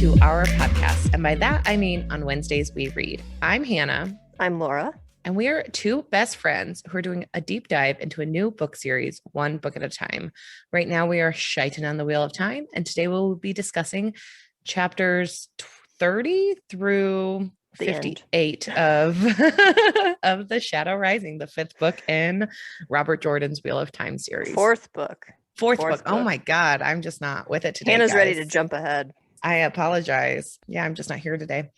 to our podcast. And by that, I mean on Wednesdays we read. I'm Hannah. I'm Laura. And we are two best friends who are doing a deep dive into a new book series, one book at a time. Right now we are shiting on the Wheel of Time. And today we'll be discussing chapters 30 through 58 of The Shadow Rising, the fifth book in Robert Jordan's Wheel of Time series. Fourth book. Oh my God. I'm just not with it today. Hannah's guys. ready to jump ahead. I apologize. Yeah, I'm just not here today.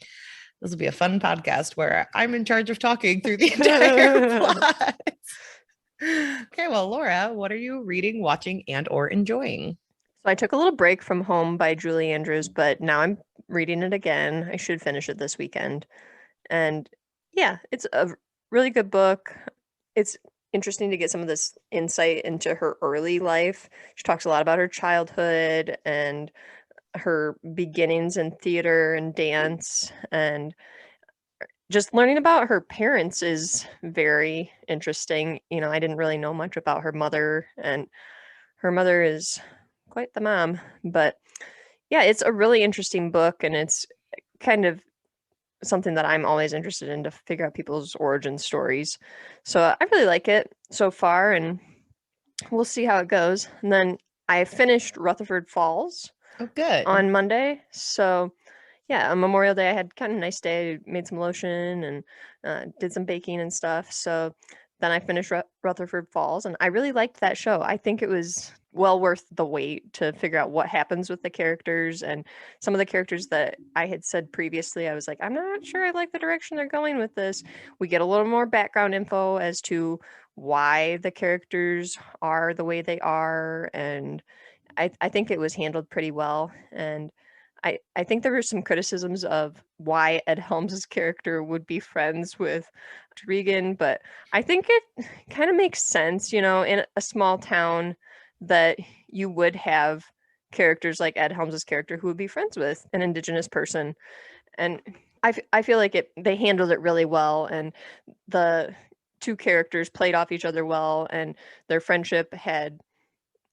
This will be a fun podcast where I'm in charge of talking through the entire plot. Okay, well, Laura, what are you reading, watching, and or enjoying? So I took a little break from Home by Julie Andrews, but now I'm reading it again. I should finish it this weekend. And yeah, it's a really good book. It's interesting to get some of this insight into her early life. She talks a lot about her childhood and her beginnings in theater and dance, and just learning about her parents is very interesting. You know, I didn't really know much about her mother, and her mother is quite the mom. But yeah, it's a really interesting book, and it's kind of something that I'm always interested in, to figure out people's origin stories. So I really like it so far, and we'll see how it goes. And then I finished Rutherford Falls. Oh, good. On Monday. So yeah, on Memorial Day, I had kind of a nice day, made some lotion and did some baking and stuff. So then I finished Rutherford Falls, and I really liked that show. I think it was well worth the wait to figure out what happens with the characters, and some of the characters that I had said previously, I was like, I'm not sure I like the direction they're going with this. We get a little more background info as to why the characters are the way they are, and I think it was handled pretty well. And I think there were some criticisms of why Ed Helms' character would be friends with Regan, but I think it kind of makes sense, you know, in a small town, that you would have characters like Ed Helms' character who would be friends with an Indigenous person. And I feel like they handled it really well, and the two characters played off each other well, and their friendship had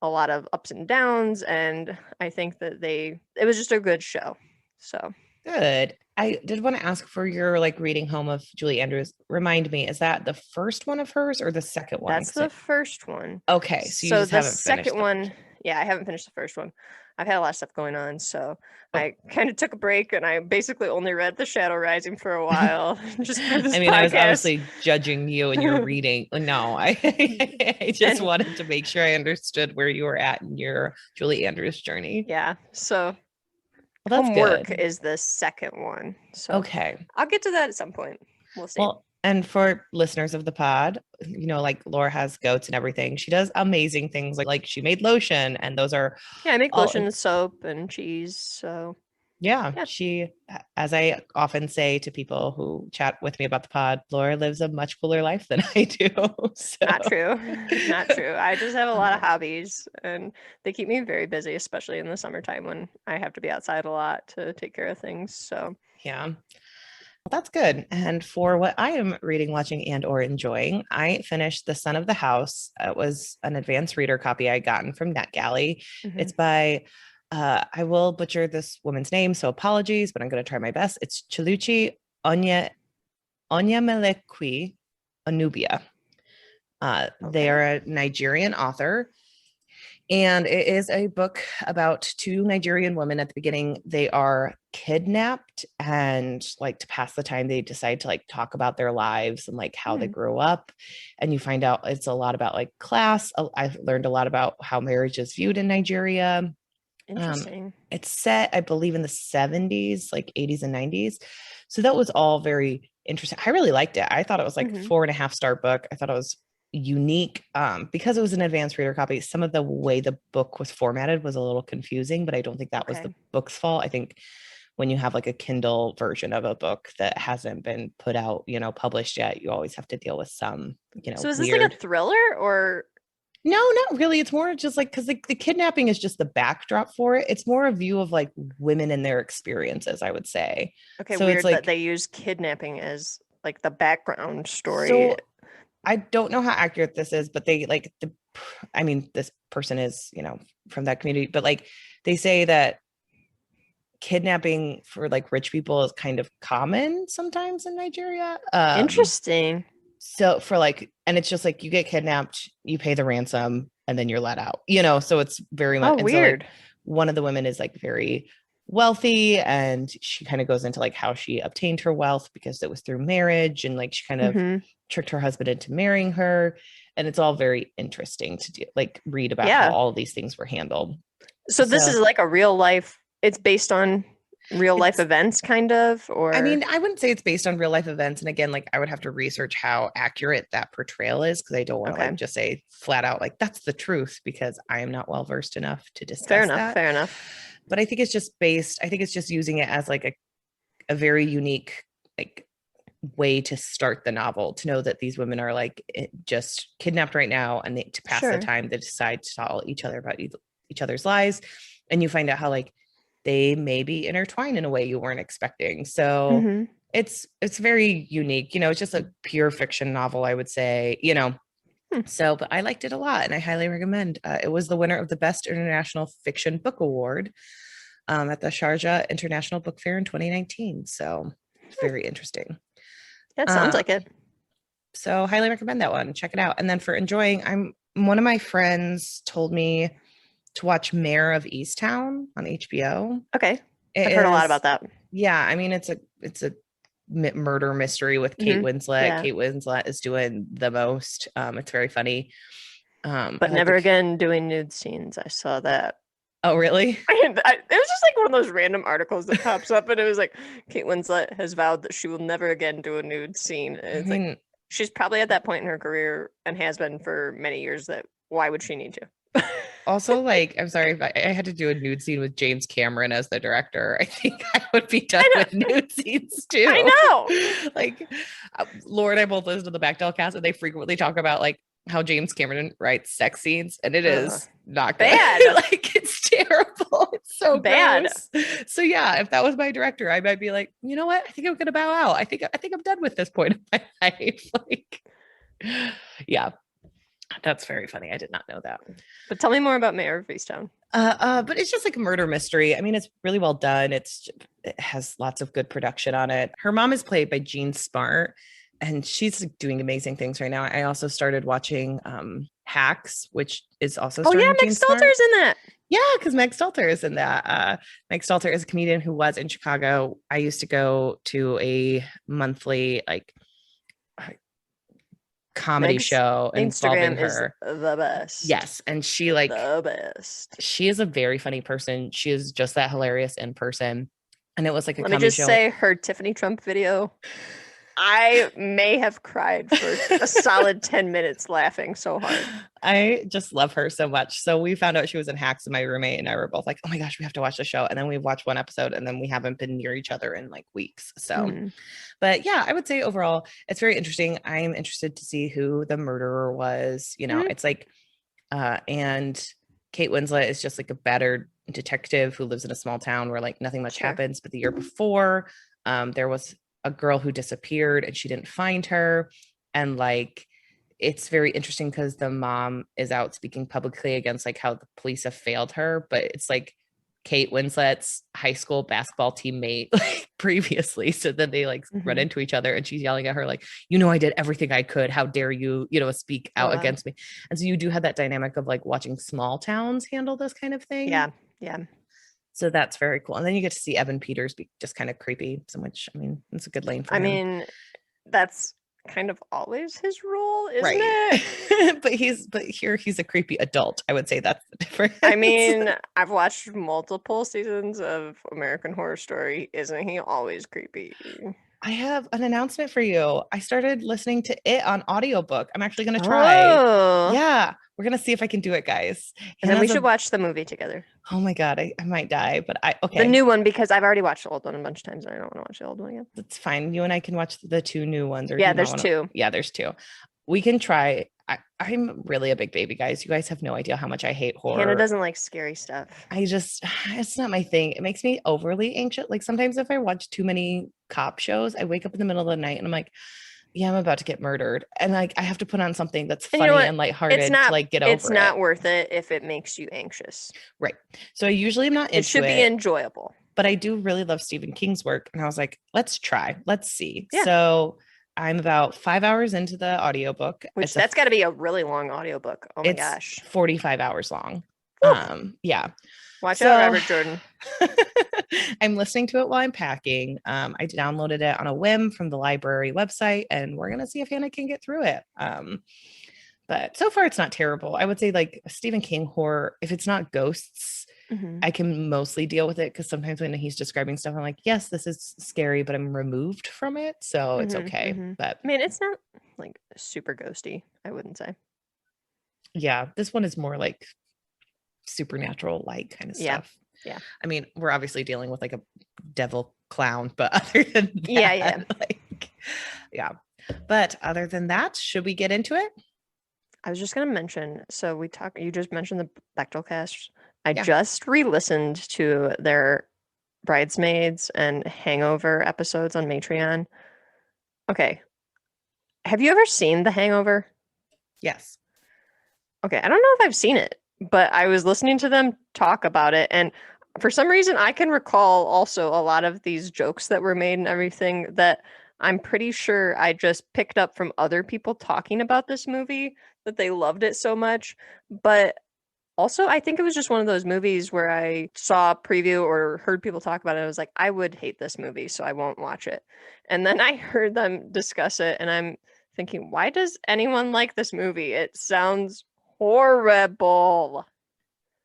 a lot of ups and downs, and I think that it was just a good show. So good. I did want to ask, for your reading Home of Julie Andrews, remind me, is that the first one of hers or the second one? That's the first one. Okay, so you just haven't finished second one. Yeah, I haven't finished the first one. I've had a lot of stuff going on, so I kind of took a break, and I basically only read The Shadow Rising for a while. Just for this podcast. I was obviously judging you and your reading. No, I just wanted to make sure I understood where you were at in your Julie Andrews journey. Yeah, so well, Homework is the second one. So okay, I'll get to that at some point. We'll see. Well, and for listeners of the pod, you know, like Laura has goats and everything. She does amazing things, like she made lotion, and those are I make lotion and soap and cheese. So yeah, she, as I often say to people who chat with me about the pod, Laura lives a much cooler life than I do. So. Not true. I just have a lot of hobbies, and they keep me very busy, especially in the summertime when I have to be outside a lot to take care of things. So yeah. Well, that's good. And for what I am reading, watching, and or enjoying, I finished The Son of the House. It was an advanced reader copy I gotten from NetGalley. Mm-hmm. It's by, I will butcher this woman's name, so apologies, but I'm going to try my best. It's Cheluchi Onyemelukwe-Onuobia. Okay. They are a Nigerian author. And it is a book about two Nigerian women. At the beginning, they are kidnapped, and to pass the time, they decide to talk about their lives and how they grew up. And you find out it's a lot about class. I've learned a lot about how marriage is viewed in Nigeria. Interesting. It's set, I believe, in the 70s, 80s and 90s. So that was all very interesting. I really liked it. I thought it was 4.5-star book. I thought it was unique because it was an advanced reader copy. Some of the way the book was formatted was a little confusing, but I don't think that was the book's fault. I think when you have a Kindle version of a book that hasn't been put out, published yet, you always have to deal with some, So is this a thriller or? No, not really. It's more just because the kidnapping is just the backdrop for it. It's more a view of women and their experiences, I would say. Okay, so weird that they use kidnapping as the background story. So I don't know how accurate this is, but they this person is, from that community, but they say that kidnapping for like rich people is kind of common sometimes in Nigeria. Interesting. So for like, and it's just like you get kidnapped, you pay the ransom, and then you're let out, you know? So it's very much, weird. So like one of the women is like very wealthy, and she kind of goes into like how she obtained her wealth because it was through marriage, and like she kind of tricked her husband into marrying her. And it's all very interesting to do, like read about how all of these things were handled. So this is like a real life, it's based on real life events kind of, or I mean, I wouldn't say it's based on real life events. And again, like I would have to research how accurate that portrayal is, because I don't want to like just say flat out like that's the truth, because I am not well versed enough to discuss that. Fair enough. But I think it's just using it as like a very unique like way to start the novel, to know that these women are like just kidnapped right now, and to pass the time they decide to tell each other about each other's lives, and you find out how like they may be intertwined in a way you weren't expecting. So it's very unique, you know. It's just a pure fiction novel, I would say, you know. So, but I liked it a lot, and I highly recommend. It was the winner of the Best International Fiction Book Award at the Sharjah International Book Fair in 2019. So it's very interesting. That sounds like it. So highly recommend that one. Check it out. And then for enjoying, one of my friends told me to watch Mare of Easttown on HBO. Okay. I've heard a lot about that. Yeah. I mean, it's a murder mystery with Kate Winslet. Yeah. Kate Winslet is doing the most. It's very funny. But never again doing nude scenes. I saw that. Oh, really? It was just like one of those random articles that pops up, and it was like, Kate Winslet has vowed that she will never again do a nude scene. And it's like, she's probably at that point in her career, and has been for many years, that why would she need to? Also, like, I'm sorry if I had to do a nude scene with James Cameron as the director, I think I would be done with nude scenes too. I know. Like, Laura and I both listen to the Bechdel cast, and they frequently talk about like how James Cameron writes sex scenes, and it is not good. Bad. Like, it's terrible. It's so bad. Gross. So yeah, if that was my director, I might be like, you know what? I think I'm gonna bow out. I think I'm done with this point of my life. Like, yeah. That's very funny. I did not know that. But tell me more about Mare of Easttown. But it's just like a murder mystery. I mean, it's really well done. It has lots of good production on it. Her mom is played by Jean Smart, and she's doing amazing things right now. I also started watching Hacks, which is also Meg Stalter's in that. Yeah, because Meg Stalter is in that. Meg Stalter is a comedian who was in Chicago. I used to go to a monthly like comedy show involving her. Is the best. Yes, and she like the best. She is a very funny person. She is just that hilarious in person. And it was like a comedy show. Let me just say, her Tiffany Trump video, I may have cried for a solid 10 minutes laughing so hard. I just love her so much. So we found out she was in Hacks, and my roommate and I were both like, oh my gosh, we have to watch the show. And then we watched one episode, and then we haven't been near each other in like weeks. So, but yeah, I would say overall, it's very interesting. I'm interested to see who the murderer was. You know, it's like, and Kate Winslet is just like a battered detective who lives in a small town where like nothing much happens. But the year before, there was a girl who disappeared, and she didn't find her. And like, it's very interesting because the mom is out speaking publicly against like how the police have failed her, but it's like Kate Winslet's high school basketball teammate like previously. So then they like run into each other, and she's yelling at her like, you know, I did everything I could. How dare you, you know, speak out against me. And so you do have that dynamic of like watching small towns handle this kind of thing. Yeah. So that's very cool. And then you get to see Evan Peters be just kind of creepy, so which, I mean, it's a good lane for him. I mean, that's kind of always his role, isn't it? but here he's a creepy adult. I would say that's the difference. I mean, I've watched multiple seasons of American Horror Story. Isn't he always creepy? I have an announcement for you. I started listening to it on audiobook. I'm actually going to try. Yeah. We're going to see if I can do it, guys. And then we should watch the movie together. Oh my God. I might die, but okay. The new one, because I've already watched the old one a bunch of times, and I don't want to watch the old one again. That's fine. You and I can watch the two new ones. Yeah, there's two. Yeah, there's two. We can try. I'm really a big baby, guys. You guys have no idea how much I hate horror. Hannah doesn't like scary stuff. It's not my thing. It makes me overly anxious. Like sometimes if I watch too many cop shows, I wake up in the middle of the night and I'm like, yeah, I'm about to get murdered. And like, I have to put on something that's funny and lighthearted to like get over it. It's not worth it if it makes you anxious. Right. So I usually am not into it. It should be enjoyable. but I do really love Stephen King's work. And I was like, let's see. Yeah. So I'm about 5 hours into the audiobook. Which that's got to be a really long audiobook. Oh my gosh. 45 hours long. Yeah. Watch out, Robert Jordan. I'm listening to it while I'm packing. I downloaded it on a whim from the library website, and we're going to see if Hannah can get through it. But so far it's not terrible. I would say like Stephen King horror, if it's not ghosts, I can mostly deal with it, because sometimes when he's describing stuff, I'm like, yes, this is scary, but I'm removed from it, so it's okay. But I mean, it's not like super ghosty, I wouldn't say. Yeah, this one is more like supernatural like kind of stuff. Yeah. I mean, we're obviously dealing with like a devil clown, but other than that, But other than that, should we get into it? I was just going to mention, so you just mentioned the Bechdel cast. I just re-listened to their Bridesmaids and Hangover episodes on Matreon. Okay. Have you ever seen The Hangover? Yes. Okay, I don't know if I've seen it, but I was listening to them talk about it, and for some reason I can recall also a lot of these jokes that were made and everything that I'm pretty sure I just picked up from other people talking about this movie, that they loved it so much. But also, I think it was just one of those movies where I saw a preview or heard people talk about it. I was like, I would hate this movie, so I won't watch it. And then I heard them discuss it, and I'm thinking, why does anyone like this movie? It sounds horrible.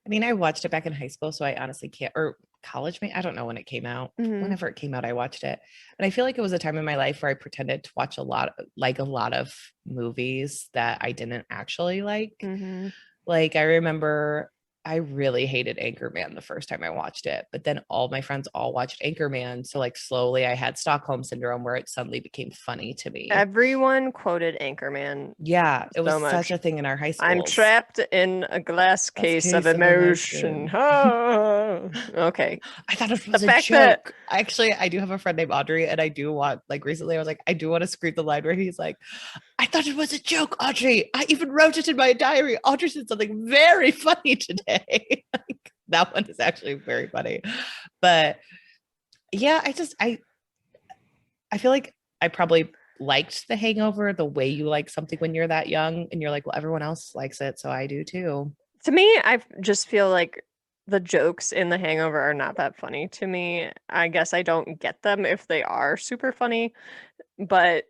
I mean, I watched it back in high school, so I honestly can't, or college, I don't know when it came out. Whenever it came out, I watched it. And I feel like it was a time in my life where I pretended to watch a lot of movies that I didn't actually like. Like, I remember I really hated Anchorman the first time I watched it, but then all my friends all watched Anchorman. So like slowly I had Stockholm syndrome where it suddenly became funny to me. Everyone quoted Anchorman. Yeah, it was such a thing in our high school. I'm trapped in a glass case of emotion. Oh. Okay. I thought it was a joke. Actually, I do have a friend named Audrey, and I do want, like recently I was like, I do want to scream the line where he's like, I thought it was a joke, Audrey. I even wrote it in my diary. Audrey said something very funny today. Like, that one is actually very funny. But yeah, I feel like I probably liked The Hangover the way you like something when you're that young, and you're like, well, everyone else likes it, so I do too. To me, I just feel like the jokes in The Hangover are not that funny to me. I guess I don't get them if they are super funny, but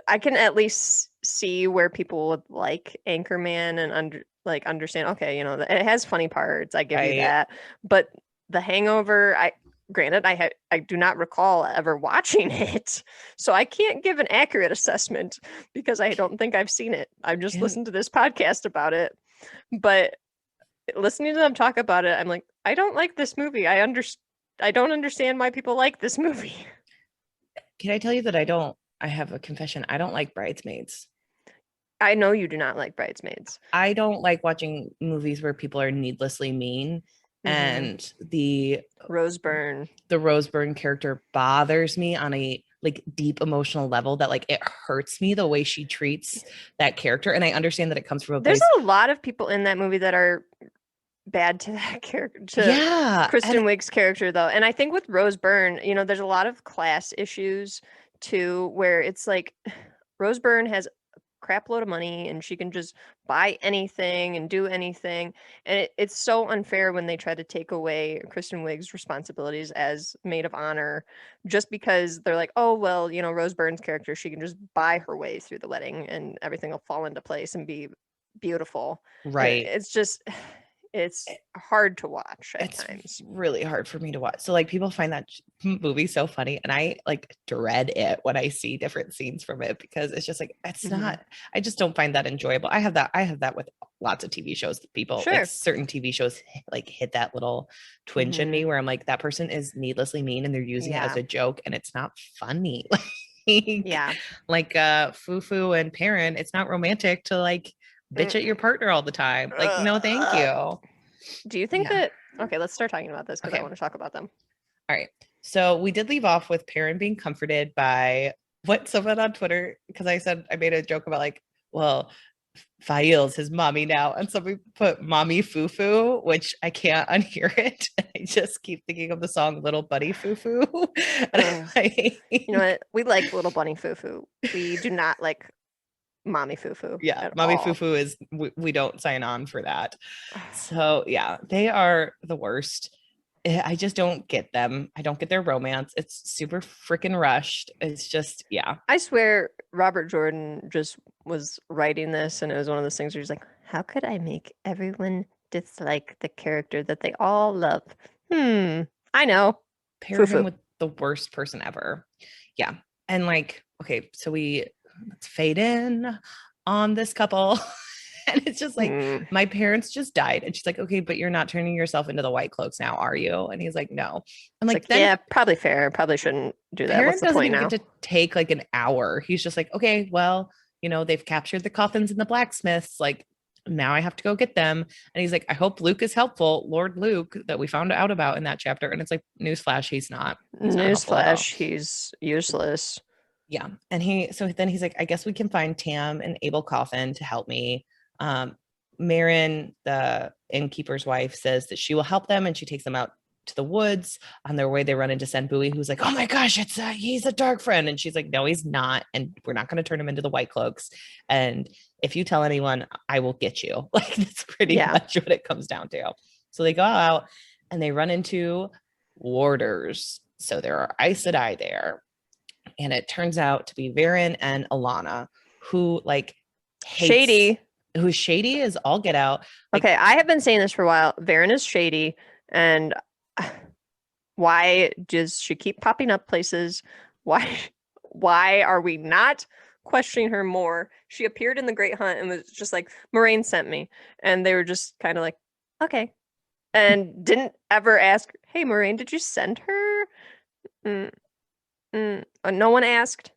I can at least see where people would like Anchorman and understand, okay, it has funny parts. I give you that. But The Hangover, granted, I do not recall ever watching it, so I can't give an accurate assessment because I don't think I've seen it. I've just listened to this podcast about it. But listening to them talk about it, I'm like, I don't like this movie. I don't understand why people like this movie. Can I tell you that I have a confession. I don't like Bridesmaids. I know you do not like Bridesmaids. I don't like watching movies where people are needlessly mean. And the Rose Byrne character bothers me on a like deep emotional level, that like it hurts me the way she treats that character. And I understand that it comes from a place. There's a lot of people in that movie that are bad to that character, Kristen Wiig's character, though. And I think with Rose Byrne, there's a lot of class issues too, where it's like Rose Byrne has crap load of money and she can just buy anything and do anything, and it's so unfair when they try to take away Kristen Wiig's responsibilities as maid of honor just because they're like, oh well, Rose Byrne's character, she can just buy her way through the wedding and everything will fall into place and be beautiful, right? It's hard to watch at times. It's really hard for me to watch. So like people find that movie so funny, and I like dread it when I see different scenes from it, because it's just like, it's not, I just don't find that enjoyable. I have that with lots of TV shows that people like certain TV shows like hit that little twinge in me where I'm like, that person is needlessly mean and they're using it as a joke and it's not funny. Like Foo Foo and Perrin, it's not romantic to like bitch at your partner all the time. Like, no, thank you. Do you think that, okay, let's start talking about this because I want to talk about them. All right. So we did leave off with Perrin being comforted by what someone on Twitter, because I made a joke about like, well, Fail's his mommy now. And so we put Mommy Foo Foo, which I can't unhear it. I just keep thinking of the song Little Buddy Foo Foo. You know what? We like Little Bunny Foo Foo. We do not like Mommy Foo Foo. Yeah, Mommy Foo Foo is, we don't sign on for that. So yeah, they are the worst. I just don't get them. I don't get their romance. It's super freaking rushed. It's just, yeah. I swear Robert Jordan just was writing this, and it was one of those things where he's like, how could I make everyone dislike the character that they all love? I know. Pair him with the worst person ever. Yeah. And like, okay, so let's fade in on this couple. And it's just like, my parents just died. And she's like, okay, but you're not turning yourself into the White Cloaks now, are you? And he's like, no. I'm like, yeah, probably fair. Probably shouldn't do that. What's the point now? Get to take like an hour. He's just like, okay, well, they've captured the coffins and the blacksmiths. Like, now I have to go get them. And he's like, I hope Luke is helpful. Lord Luke, that we found out about in that chapter. And it's like, newsflash, he's not. Newsflash, he's useless. Yeah. And so then he's like, I guess we can find Tam and Abel Coffin to help me. Marin, the innkeeper's wife, says that she will help them, and she takes them out to the woods. On their way, they run into Senbui, who's like, oh my gosh, he's a dark friend. And she's like, no, he's not. And we're not going to turn him into the White Cloaks. And if you tell anyone, I will get you. Like, that's pretty much what it comes down to. So they go out and they run into warders. So there are Aes Sedai there. And it turns out to be Varen and Alana, who like shady. Who's shady as all get out. Like, okay, I have been saying this for a while. Varen is shady, and why does she keep popping up places? Why are we not questioning her more? She appeared in the Great Hunt and was just like, Moraine sent me, and they were just kind of like, okay, and didn't ever ask, hey, Moraine, did you send her? No one asked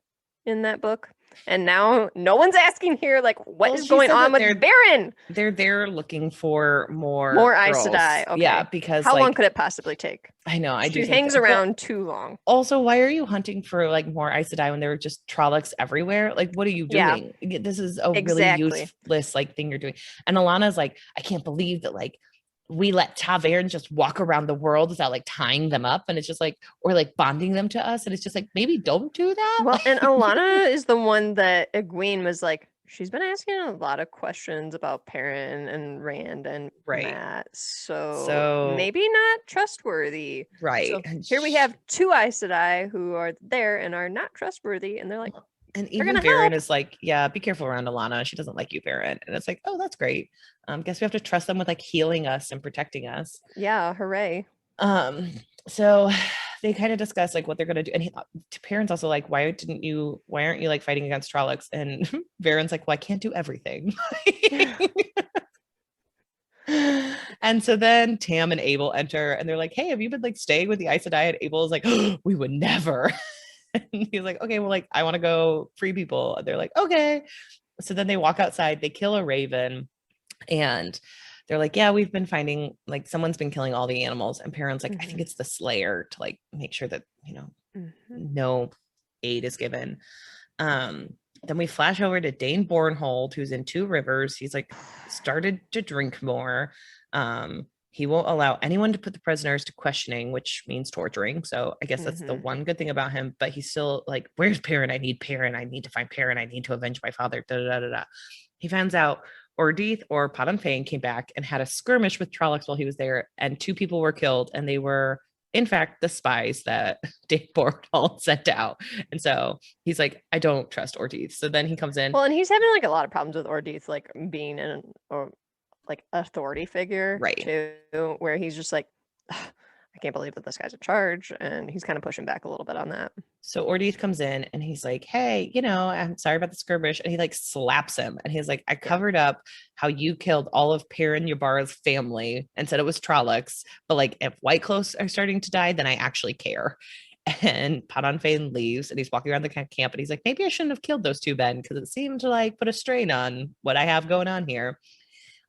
in that book. And now no one's asking here, like, what is going on with Varen? They're there looking for more Aes Sedai. Okay. Yeah, because how long could it possibly take? I know. She hangs around too long. Also, why are you hunting for like more Aes Sedai when there are just Trollocs everywhere? Like, what are you doing? Yeah. This is a really useless like thing you're doing. And Alana's like, I can't believe that like we let Ta'Veren just walk around the world without like tying them up, and it's just like, or like bonding them to us, and it's just like, maybe don't do that. Well, and Alana is the one that Egwene was like, she's been asking a lot of questions about Perrin and Rand and Matt, so maybe not trustworthy. Right. So here we have two Aes Sedai who are there and are not trustworthy, and they're like, and even Varen is like, yeah, be careful around Alana. She doesn't like you, Varen. And it's like, oh, that's great. Guess we have to trust them with like healing us and protecting us. Yeah, hooray. So they kind of discuss like what they're gonna do. And Perrin's also like, why aren't you like fighting against Trollocs? And Varen's like, well, I can't do everything. And so then Tam and Abel enter, and they're like, hey, have you been like staying with the Aes Sedai? And Abel is like, oh, we would never. And he's like, okay, well, like, I want to go free people. And they're like, okay. So then they walk outside, they kill a raven, and they're like, yeah, we've been finding like someone's been killing all the animals. And Perrin's like, I think it's the Slayer, to like make sure that, no aid is given. Then we flash over to Dain Bornhald, who's in Two Rivers. He's like started to drink more. He won't allow anyone to put the prisoners to questioning, which means torturing. So I guess that's the one good thing about him. But he's still like, where's Perrin? I need Perrin. I need to find Perrin. I need to avenge my father. Da, da, da, da. He finds out Ordeith or Padan Fain came back and had a skirmish with Trollocs while he was there. And 2 people were killed. And they were, in fact, the spies that Dain Bornhald sent out. And so he's like, I don't trust Ordeith. So then he comes in. Well, and he's having like a lot of problems with Ordeith, like being in like authority figure, right? Too, where he's just like, I can't believe that this guy's in charge, and he's kind of pushing back a little bit on that. So Ordeith comes in and he's like, hey, I'm sorry about the skirmish, and he like slaps him, and he's like, I covered up how you killed all of Perrin Ybarra's family and said it was Trollocs, but like if White Cloaks are starting to die, then I actually care. And Padan Fain leaves, and he's walking around the camp, and he's like, maybe I shouldn't have killed those 2 men, because it seemed to like put a strain on what I have going on here.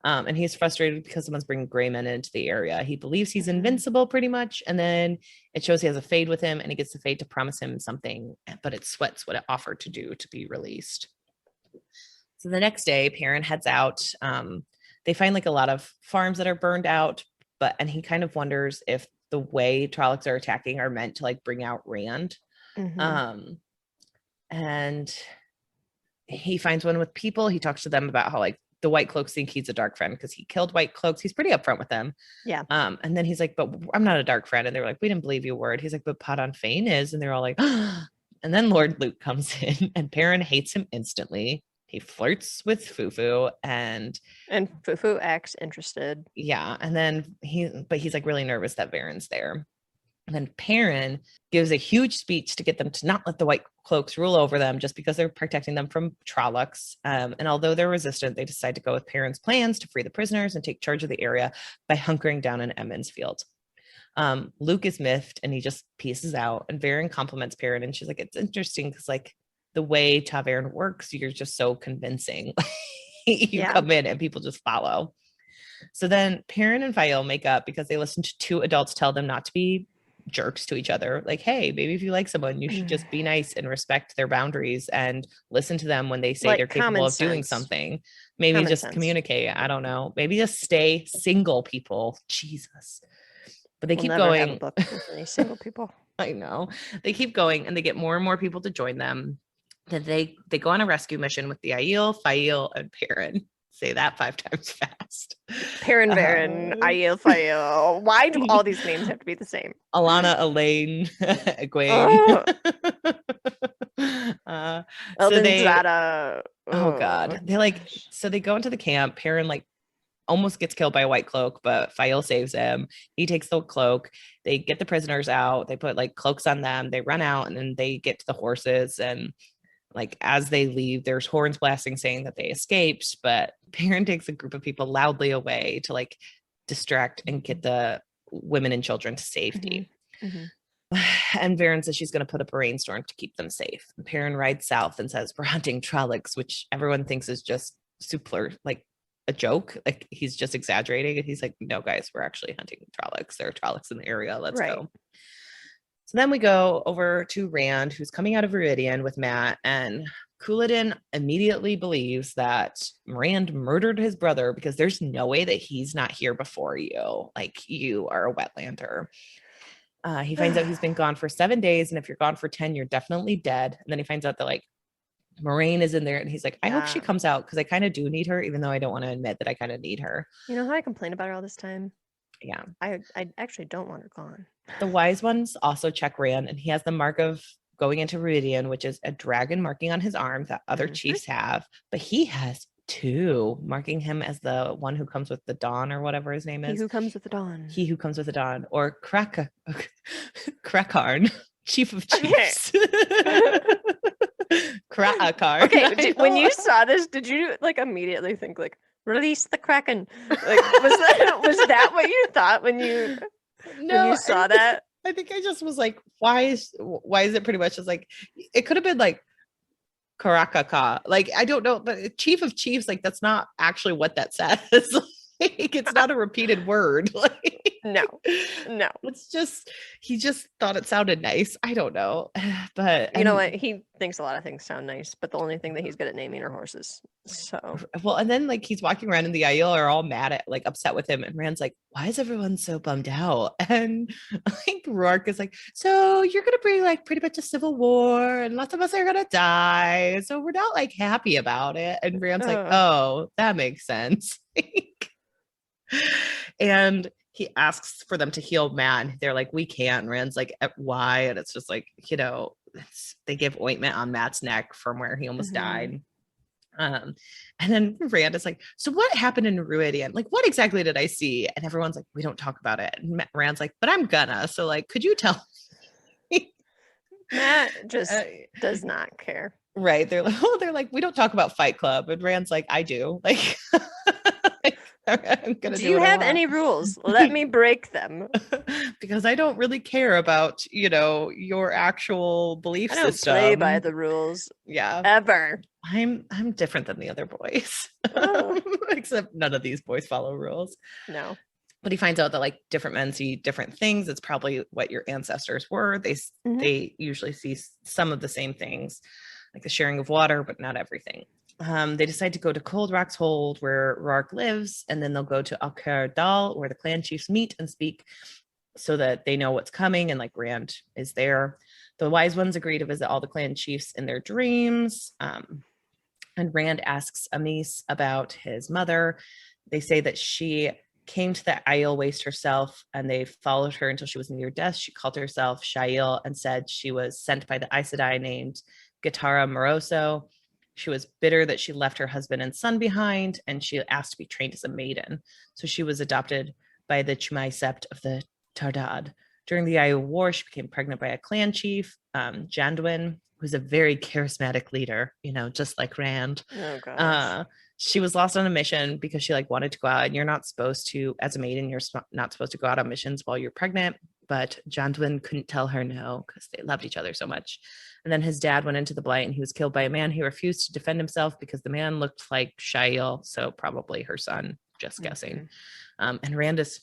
And he's frustrated because someone's bringing gray men into the area. He believes he's invincible pretty much. And then it shows he has a fade with him, and he gets the fade to promise him something, but it sweats what it offered to do to be released. So the next day, Perrin heads out. They find like a lot of farms that are burned out, and he kind of wonders if the way Trollocs are attacking are meant to like bring out Rand. And he finds one with people. He talks to them about how like the White Cloaks think he's a dark friend because he killed White Cloaks. He's pretty upfront with them. Yeah. And then he's like, but I'm not a dark friend. And they were like, we didn't believe you a word. He's like, but Podon Fane is. And they're all like, and then Lord Luke comes in and Perrin hates him instantly. He flirts with Foo Foo and Foo Foo acts interested. Yeah. And then he's like really nervous that Varen's there. And then Perrin gives a huge speech to get them to not let the White Cloaks rule over them just because they're protecting them from Trollocs. And although they're resistant, they decide to go with Perrin's plans to free the prisoners and take charge of the area by hunkering down in Emmons Field. Luke is miffed and he just pieces out, and Varen compliments Perrin, and she's like, it's interesting because like the way Tavern works, you're just so convincing. You come in and people just follow. So then Perrin and Fael make up because they listen to two adults tell them not to be jerks to each other. Like, hey, maybe if you like someone, you should just be nice and respect their boundaries and listen to them when they say like they're capable of doing something. Maybe common just sense. Communicate. I don't know. Maybe just stay single, people. Jesus. But they keep going. Have a book with any single people. I know. They keep going and they get more and more people to join them. Then they go on a rescue mission with the Aiel, Fael, and Perrin. Say that 5 times fast. Perrin, Varen, Aiel, Fael. Why do all these names have to be the same? Alana, Elaine, Egwene. Zada. Oh God. They're like, so they go into the camp. Perrin like almost gets killed by a White Cloak, but Fael saves him. He takes the cloak. They get the prisoners out. They put like cloaks on them. They run out and then they get to the horses, and like as they leave, there's horns blasting saying that they escaped, but Perrin takes a group of people loudly away to like distract and get the women and children to safety. And Varen says she's going to put up a rainstorm to keep them safe. Perrin rides south and says, we're hunting Trollocs, which everyone thinks is just super like a joke. Like he's just exaggerating. And he's like, no guys, we're actually hunting Trollocs. There are Trollocs in the area. Let's go. So then we go over to Rand, who's coming out of Viridian with Mat, and Couladin immediately believes that Rand murdered his brother because there's no way that he's not here before you. Like, you are a wetlander. He finds out he's been gone for 7 days, and if you're gone for 10, you're definitely dead. And then he finds out that like Moraine is in there, and he's like, I hope she comes out because I kind of do need her, even though I don't want to admit that I kind of need her. You know how I complained about her all this time? Yeah. I actually don't want her gone. The wise ones also check Rand, and he has the mark of going into Viridian, which is a dragon marking on his arm that other chiefs have, but he has 2 marking him as the one who comes with the dawn, or whatever his name is. He who comes with the dawn. He who comes with the dawn, or Krakarn, chief of chiefs. Krakarn. Okay, when you saw this, did you like immediately think like, release the Kraken? Like, was that what you thought when you saw that? I think I just was like, why is it pretty much just like, it could have been like Karakaka. Like, I don't know, but chief of chiefs, like that's not actually what that says. Like, it's not a repeated word. Like, no, it's just, he just thought it sounded nice. I don't know, but you know what? He thinks a lot of things sound nice, but the only thing that he's good at naming are horses. So well, and then like he's walking around, and the Aiel are all mad at, like, upset with him, and Rand's like, why is everyone so bummed out? And like Rourke is like, so you're gonna bring like pretty much a civil war, and lots of us are gonna die, so we're not like happy about it. And Rand's like, oh, that makes sense. And he asks for them to heal Mat. They're like, we can't. And Rand's like, why? And it's just like, you know, they give ointment on Mat's neck from where he almost died. And then Rand is like, so what happened in Ruidian? Like, what exactly did I see? And everyone's like, we don't talk about it. And Rand's like, but I'm gonna. So like, could you tell me? Mat just does not care. Right. They're like, we don't talk about Fight Club. And Rand's like, I do. Like, do you have any rules? Let me break them. Because I don't really care about, you know, your actual belief system. I don't play by the rules. Yeah. Ever. I'm different than the other boys. Except none of these boys follow rules. No. But he finds out that like different men see different things. It's probably what your ancestors were. They usually see some of the same things, like the sharing of water, but not everything. They decide to go to Cold Rock's Hold, where Rourke lives, and then they'll go to OWWR Dal, where the clan chiefs meet and speak, so that they know what's coming, and like Rand is there. The wise ones agree to visit all the clan chiefs in their dreams. And Rand asks Amis about his mother. They say that she came to the Aiel Waste herself, and they followed her until she was near death. She called herself Shail and said she was sent by the Aes Sedai named Gitara Moroso. She was bitter that she left her husband and son behind, and she asked to be trained as a maiden. So she was adopted by the Chumai Sept of the Tardad. During the Aiel War, she became pregnant by a clan chief, Janduin, who's a very charismatic leader, just like Rand. Oh, gosh. She was lost on a mission because she wanted to go out, and you're not supposed to, as a maiden, you're not supposed to go out on missions while you're pregnant. But Janduin couldn't tell her no because they loved each other so much. And then his dad went into the Blight, and he was killed by a man. He refused to defend himself because the man looked like Shail, so probably her son, just guessing. And Rand is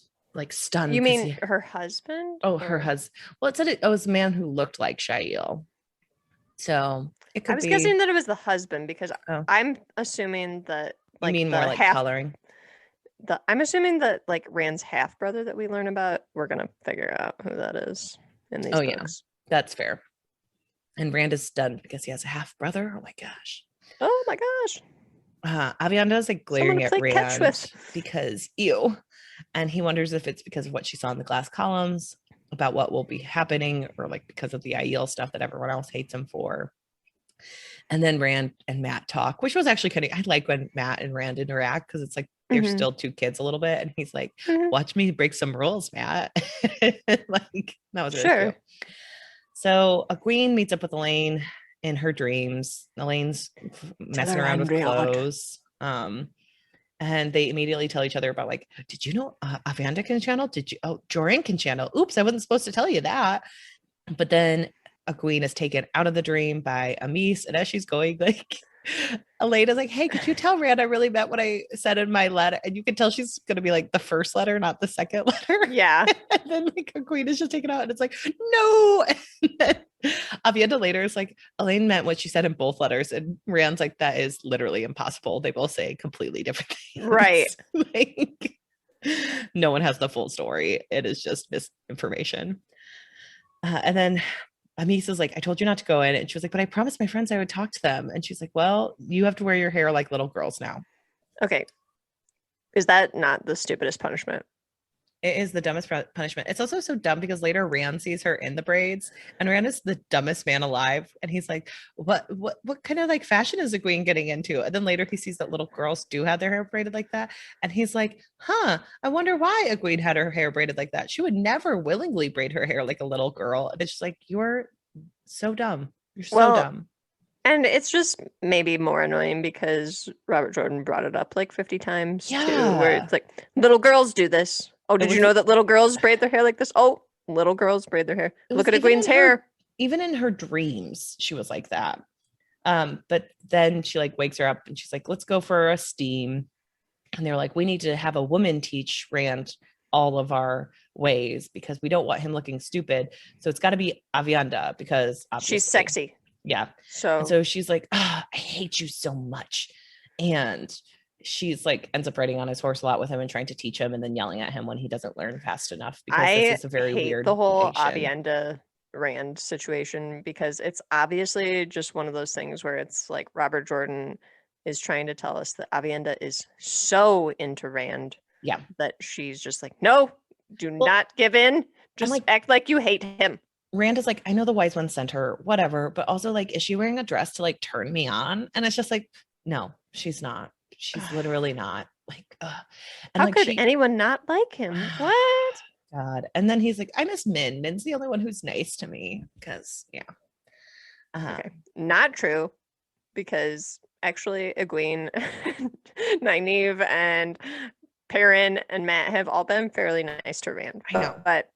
stunned. You mean her husband? Oh, her husband. Well, it said it was a man who looked like Shail. So it could be. I was guessing that it was the husband because I'm assuming that you mean more like coloring. I'm assuming that Rand's half brother that we learn about, we're gonna figure out who that is in these books. Yeah, that's fair. And Rand is stunned because he has a half brother. Oh my gosh. Oh my gosh. Avienda is glaring at Rand because ew. And he wonders if it's because of what she saw in the glass columns about what will be happening, or because of the Aiel stuff that everyone else hates him for. And then Rand and Matt talk, which was actually kind of, I like when Matt and Rand interact because it's they're still two kids a little bit. And he's like, watch me break some rules, Matt. That was really cute. So Egwene meets up with Elaine in her dreams. Elaine's messing around with clothes. And they immediately tell each other about did you know Avienda can channel? Joran can channel. Oops, I wasn't supposed to tell you that. But then Egwene is taken out of the dream by Amis, and as she's going, Elaine is like, hey, could you tell Rand I really meant what I said in my letter? And you can tell she's going to be the first letter, not the second letter. Yeah. And then Egwene is just taken out, and it's no. Avienda later is Elaine meant what she said in both letters, and Rand's that is literally impossible. They both say completely different things. Right. No one has the full story. It is just misinformation. And then Amis is I told you not to go in. And she was but I promised my friends I would talk to them. And she's well, you have to wear your hair like little girls now. Okay. Is that not the stupidest punishment? It is the dumbest punishment. It's also so dumb because later Rand sees her in the braids, and Rand is the dumbest man alive. And he's like, what kind of fashion is Egwene getting into? And then later he sees that little girls do have their hair braided like that. And he's like, I wonder why Egwene had her hair braided like that. She would never willingly braid her hair like a little girl. And it's just you're so dumb. You're so dumb. And it's just maybe more annoying because Robert Jordan brought it up 50 times too, where it's little girls do this. Oh, did you know that little girls braid their hair like this? Oh, little girls braid their hair. Look at Egwene's hair. Even in her dreams, she was like that. But then she wakes her up and she's let's go for a steam. And they're we need to have a woman teach Rand all of our ways because we don't want him looking stupid. So it's got to be Avienda because she's sexy. Yeah. So she's I hate you so much. And she's ends up riding on his horse a lot with him and trying to teach him, and then yelling at him when he doesn't learn fast enough because this is a very weird the whole Avienda Rand situation because it's obviously just one of those things where it's Robert Jordan is trying to tell us that Avienda is so into Rand that she's just no, do not give in, just act like you hate him. Rand is I know the wise one sent her, whatever, but also is she wearing a dress to turn me on? And it's just no, she's not. She's literally not. And how could anyone not like him? What? God. And then he's I miss Min. Min's the only one who's nice to me because okay. Not true, because actually Egwene, Nynaeve, and Perrin and Matt have all been fairly nice to Rand. I know. But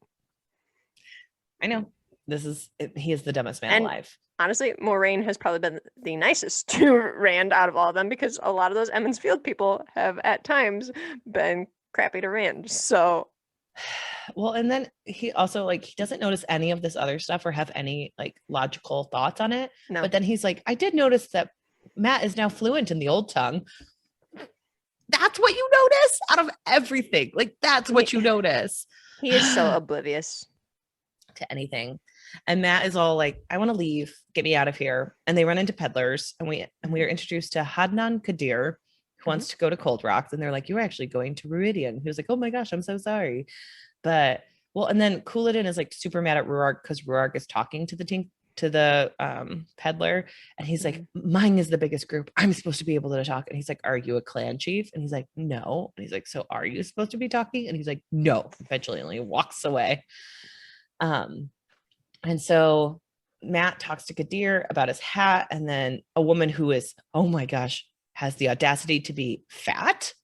I know. He is the dumbest man alive. Honestly, Moraine has probably been the nicest to Rand out of all of them because a lot of those Emmons Field people have at times been crappy to Rand. So, well, and then he also he doesn't notice any of this other stuff or have any logical thoughts on it. No. But then he's I did notice that Matt is now fluent in the old tongue. That's what you notice out of everything. Like, that's what you notice. He is so oblivious to anything. And Matt is all like, I want to leave, get me out of here. And they run into peddlers, and we are introduced to Hadnan Kadir, who wants to go to Cold Rock. And they're like, you're actually going to Ruidian. He was like, oh my gosh, I'm so sorry. But well, and then Couladin is like super mad at Ruark because Ruark is talking to the peddler, and he's like, mine is the biggest group, I'm supposed to be able to talk. And he's like, are you a clan chief? And he's like, no. And he's like, so are you supposed to be talking? And he's like, no. Eventually walks away. And so Matt talks to Kadir about his hat, and then a woman who is, oh my gosh, has the audacity to be fat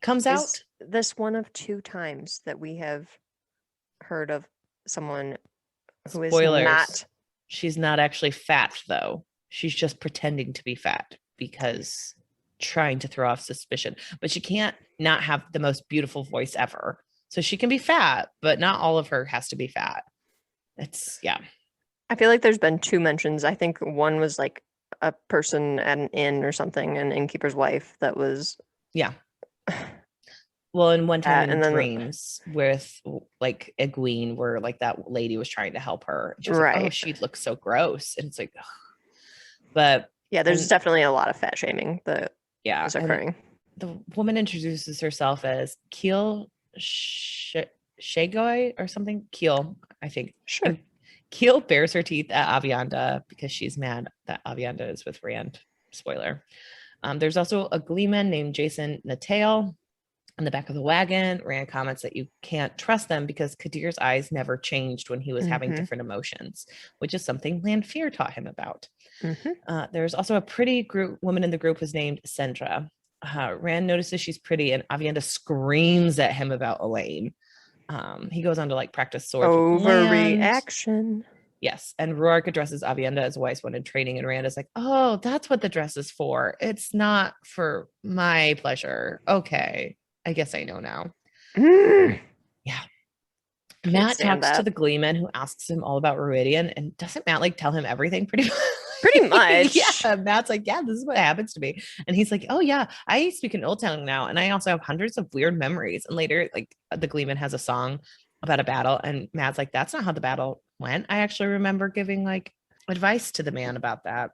comes out. This one of 2 times that we have heard of someone who Spoilers. Is not. She's not actually fat, though. She's just pretending to be fat because trying to throw off suspicion. But she can't not have the most beautiful voice ever. So she can be fat, but not all of her has to be fat. I feel like there's been 2 mentions. I think one was like a person at an inn or something, an innkeeper's wife that was. Yeah. Well, and one time in dreams with like Egwene, where like that lady was trying to help her. She was like, oh, she looks so gross. And it's like, ugh. But yeah, there's definitely a lot of fat shaming that is occurring. The woman introduces herself as Keel Shagoy or something. Keel, I think. Sure. And Keel bares her teeth at Avienda because she's mad that Avienda is with Rand. Spoiler. There's also a gleeman named Jason Natale on the back of the wagon. Rand comments that you can't trust them because Kadir's eyes never changed when he was having different emotions, which is something Lanfear taught him about. There's also a pretty woman in the group who's named Sandra. Rand notices she's pretty, and Avienda screams at him about Elaine. He goes on to like practice swords. Overreaction. Yes. And Ruark addresses Avienda as a wise one in training, and Rand is like, oh, that's what the dress is for. It's not for my pleasure. Okay. I guess I know now. Yeah. Matt talks to the gleeman who asks him all about Ruidian, and doesn't Matt like tell him everything pretty much? Pretty much. Yeah. Matt's like, yeah, this is what happens to me. And he's like, oh yeah, I speak in Old Town now, and I also have hundreds of weird memories. And later, like, the gleeman has a song about a battle, and Matt's like, that's not how the battle went. I actually remember giving like advice to the man about that.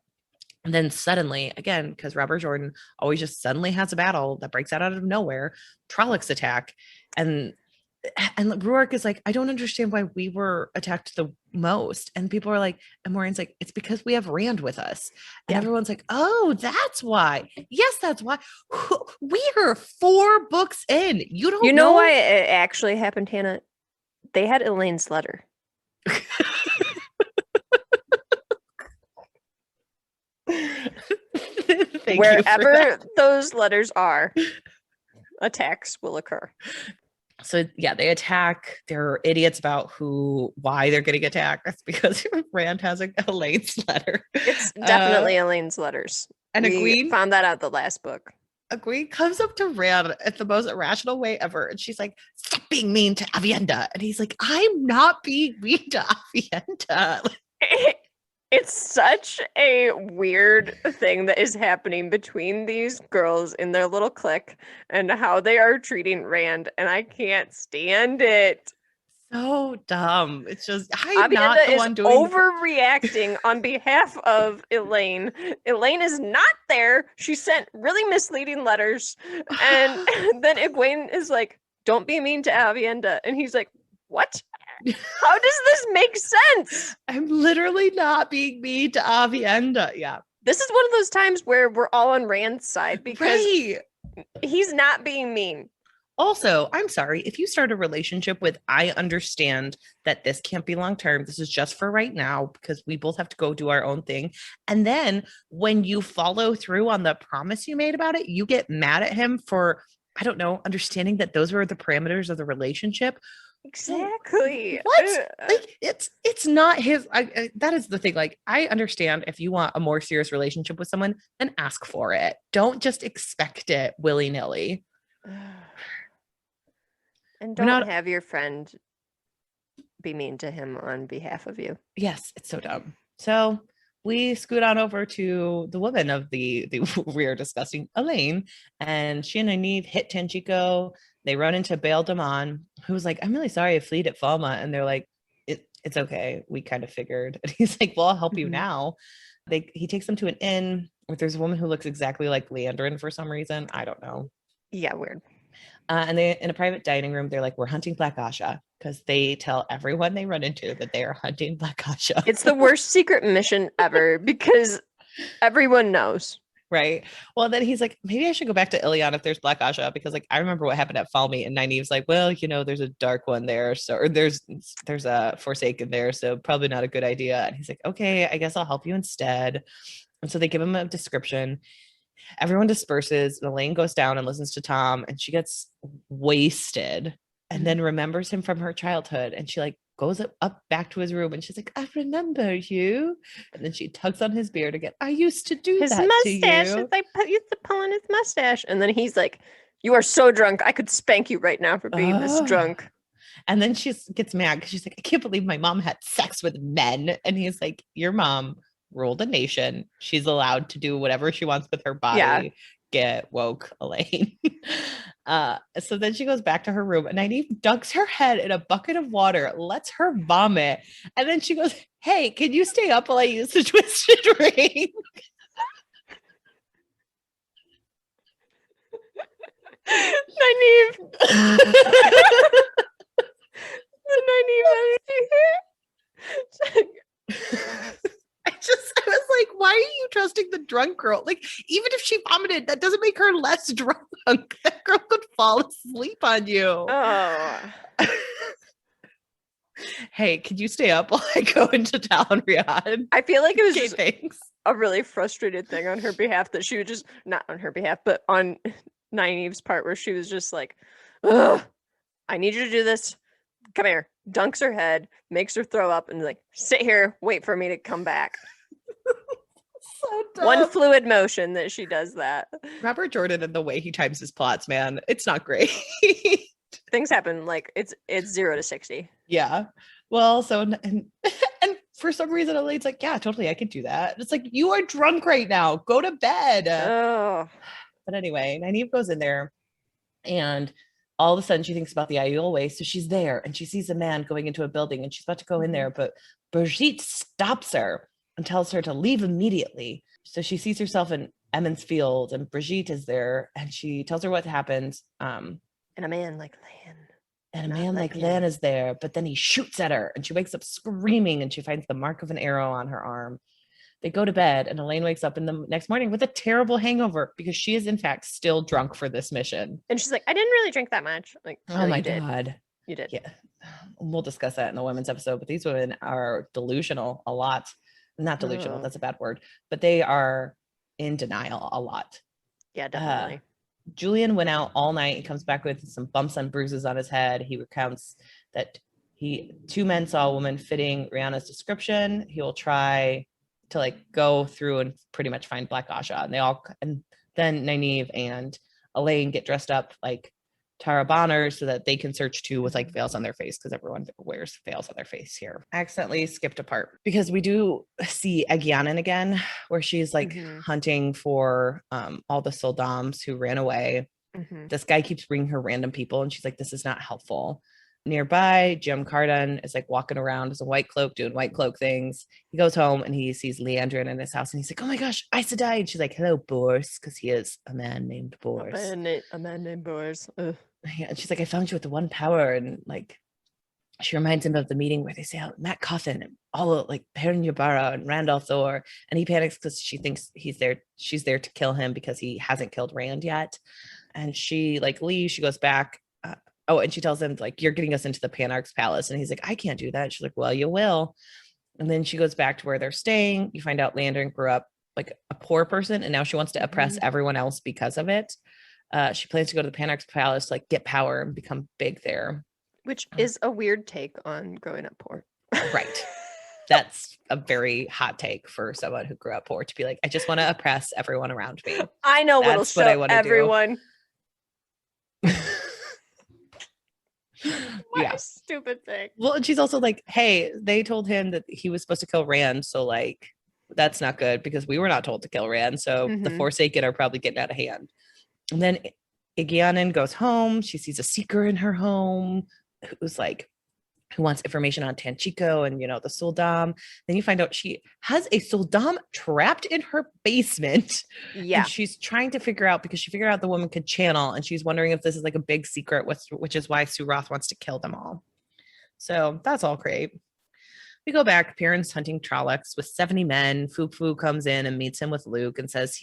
And then suddenly, again, because Robert Jordan always just suddenly has a battle that breaks out of nowhere, Trollocs attack. And Ruark is like, I don't understand why we were attacked the most. And people are like, and Maureen's like, it's because we have Rand with us. And everyone's like, oh, that's why. Yes, that's why. We're 4 books in. You know why it actually happened, Hannah? They had Elaine's letter. Wherever those letters are, attacks will occur. So yeah, they attack. They're idiots about why they're getting attacked. That's because Rand has Elaine's letter. It's definitely Elaine's letters. And we found that out the last book. Egwene comes up to Rand at the most irrational way ever, and she's like, stop being mean to Avienda. And he's like, I'm not being mean to Avienda. It's such a weird thing that is happening between these girls in their little clique and how they are treating Rand, and I can't stand it. So dumb. It's just, I'm not the one doing overreacting on behalf of Elaine. Elaine is not there. She sent really misleading letters, and then Egwene is like, don't be mean to Avienda, and he's like, what? How does this make sense? I'm literally not being mean to Avienda. Yeah. This is one of those times where we're all on Rand's side because he's not being mean. Also, I'm sorry, if you start a relationship with, I understand that this can't be long-term. This is just for right now because we both have to go do our own thing. And then when you follow through on the promise you made about it, you get mad at him for, I don't know, understanding that those were the parameters of the relationship. Exactly. What? Like, it's not his. That is the thing. Like, I understand if you want a more serious relationship with someone, then ask for it. Don't just expect it willy-nilly. And don't have your friend be mean to him on behalf of you. Yes, it's so dumb. So we scoot on over to the woman of the weird, disgusting Elaine, and she and Nynaeve hit Tanjiko. They run into Bail Damon, who's like, I'm really sorry I fleed at Falma. And they're like, it's okay. We kind of figured. And he's like, well, I'll help you now. He takes them to an inn where there's a woman who looks exactly like Leandrin for some reason. I don't know. Yeah, weird. And they, in a private dining room, they're like, we're hunting Black Asha, because they tell everyone they run into that they are hunting Black Asha. It's the worst secret mission ever because everyone knows. Right. Well, then he's like, maybe I should go back to Ilion if there's Black Asha, because like I remember what happened at Falme, and Nynaeve's like, well, there's a dark one there, so or there's a Forsaken there, so probably not a good idea. And he's like, okay, I guess I'll help you instead. And so they give him a description. Everyone disperses. Elaine goes down and listens to Tom, and she gets wasted and then remembers him from her childhood. And she like goes up back to his room, and she's like, I remember you. And then she tugs on his beard again. I used to do his that mustache. to you. I used to pull on his mustache. And then he's like, you are so drunk. I could spank you right now for being this drunk. And then she gets mad because she's like, I can't believe my mom had sex with men. And he's like, your mom ruled a nation. She's allowed to do whatever she wants with her body. Yeah. Get woke, Elaine. So then she goes back to her room, and Nynaeve dunks her head in a bucket of water, lets her vomit, and then she goes, hey, can you stay up while I use the twisted ring? Nynaeve. I was like, why are you trusting the drunk girl? Like, even if she vomited, that doesn't make her less drunk. That girl could fall asleep on you. Oh. Hey, can you stay up while I go into town, Riyadh? I feel like it was just a really frustrated thing on her behalf that she would just, not on her behalf, but on Nynaeve's part, where she was just like, ugh, I need you to do this. Come here. Dunks her head, makes her throw up, and like, sit here, wait for me to come back. So dumb. One fluid motion that she does that. Robert Jordan and the way he times his plots, man, it's not great. Things happen like it's 0 to 60. Yeah. Well, so and for some reason, Elaine's like, yeah, totally, I could do that. And it's like, you are drunk right now. Go to bed. Oh. But anyway, Nynaeve goes in there, and all of a sudden she thinks about the Aiel way. So she's there, and she sees a man going into a building, and she's about to go in there, but Brigitte stops her and tells her to leave immediately. So she sees herself in Emmons Field, and Brigitte is there, and she tells her what happened. And a man like Lan. And a man like Lan is there, but then he shoots at her, and she wakes up screaming, and she finds the mark of an arrow on her arm. They go to bed, and Elaine wakes up in the next morning with a terrible hangover because she is in fact still drunk for this mission. And she's like, I didn't really drink that much. Like, oh my God. You did. Yeah. We'll discuss that in the women's episode, but these women are delusional a lot. Not delusional, that's a bad word, but they are in denial a lot. Yeah, definitely. Julian went out all night and comes back with some bumps and bruises on his head. He recounts that two men saw a woman fitting Rihanna's description. He will try to like go through and pretty much find Black Asha, and then Nynaeve and Elaine get dressed up like Tara Bonner so that they can search too with like veils on their face, because everyone wears veils on their face here. I accidentally skipped a part because we do see Egyanan again, where she's like hunting for all the Soldams who ran away. This guy keeps bringing her random people, and she's like, this is not helpful. Nearby, Jim Carden is like walking around as a white cloak doing white cloak things. He goes home and he sees Leandrin in his house, and he's like, oh my gosh, Isa died. She's like, hello, Boris, because he is a man named Boris. A man named Boris. Ugh. Yeah, and she's like, I found you with the one power. And like, she reminds him of the meeting where they say, oh, Matt Coffin and all of like Perrin and Randall Thor. And he panics because she thinks she's there to kill him because he hasn't killed Rand yet. And she like leaves, she goes back. And she tells him like, you're getting us into the Panarch's palace. And he's like, I can't do that. She's like, well, you will. And then she goes back to where they're staying. You find out Landon grew up like a poor person, and now she wants to oppress everyone else because of it. She plans to go to the Panarch's palace to like get power and become big there. Which is a weird take on growing up poor. Right. That's a very hot take for someone who grew up poor, to be like, I just want to oppress everyone around me. I know what'll show everyone. Yeah, stupid thing. Well, and she's also like, hey, they told him that he was supposed to kill Rand, so like that's not good because we were not told to kill Rand. So the Forsaken are probably getting out of hand. And then Igyanin goes home. She sees a seeker in her home who wants information on Tanchico and, the Suldam. Then you find out she has a Suldam trapped in her basement. Yeah. And she's trying to figure out, because she figured out the woman could channel, and she's wondering if this is like a big secret, which is why Suroth wants to kill them all. So that's all great. We go back. Perrin's hunting Trollocs with 70 men. Foo Foo comes in and meets him with Luke and says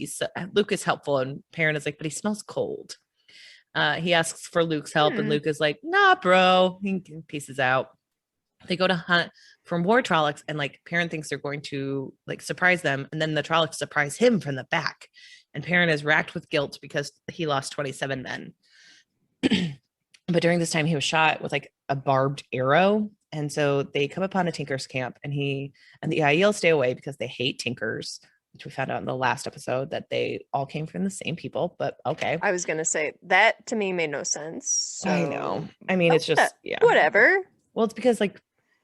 Luke is helpful. And Perrin is like, but he smells cold. He asks for Luke's help, and Luke is like, nah, bro. He pieces out. They go to hunt for more Trollocs, and Perrin thinks they're going to surprise them. And then the Trollocs surprise him from the back. And Perrin is racked with guilt because he lost 27 men. But during this time, he was shot with a barbed arrow. And so they come upon a tinker's camp, and the Aiel stay away because they hate tinkers, which we found out in the last episode that they all came from the same people. But okay. I was going to say that to me made no sense. So, I know. I mean, it's just, whatever. Well, it's because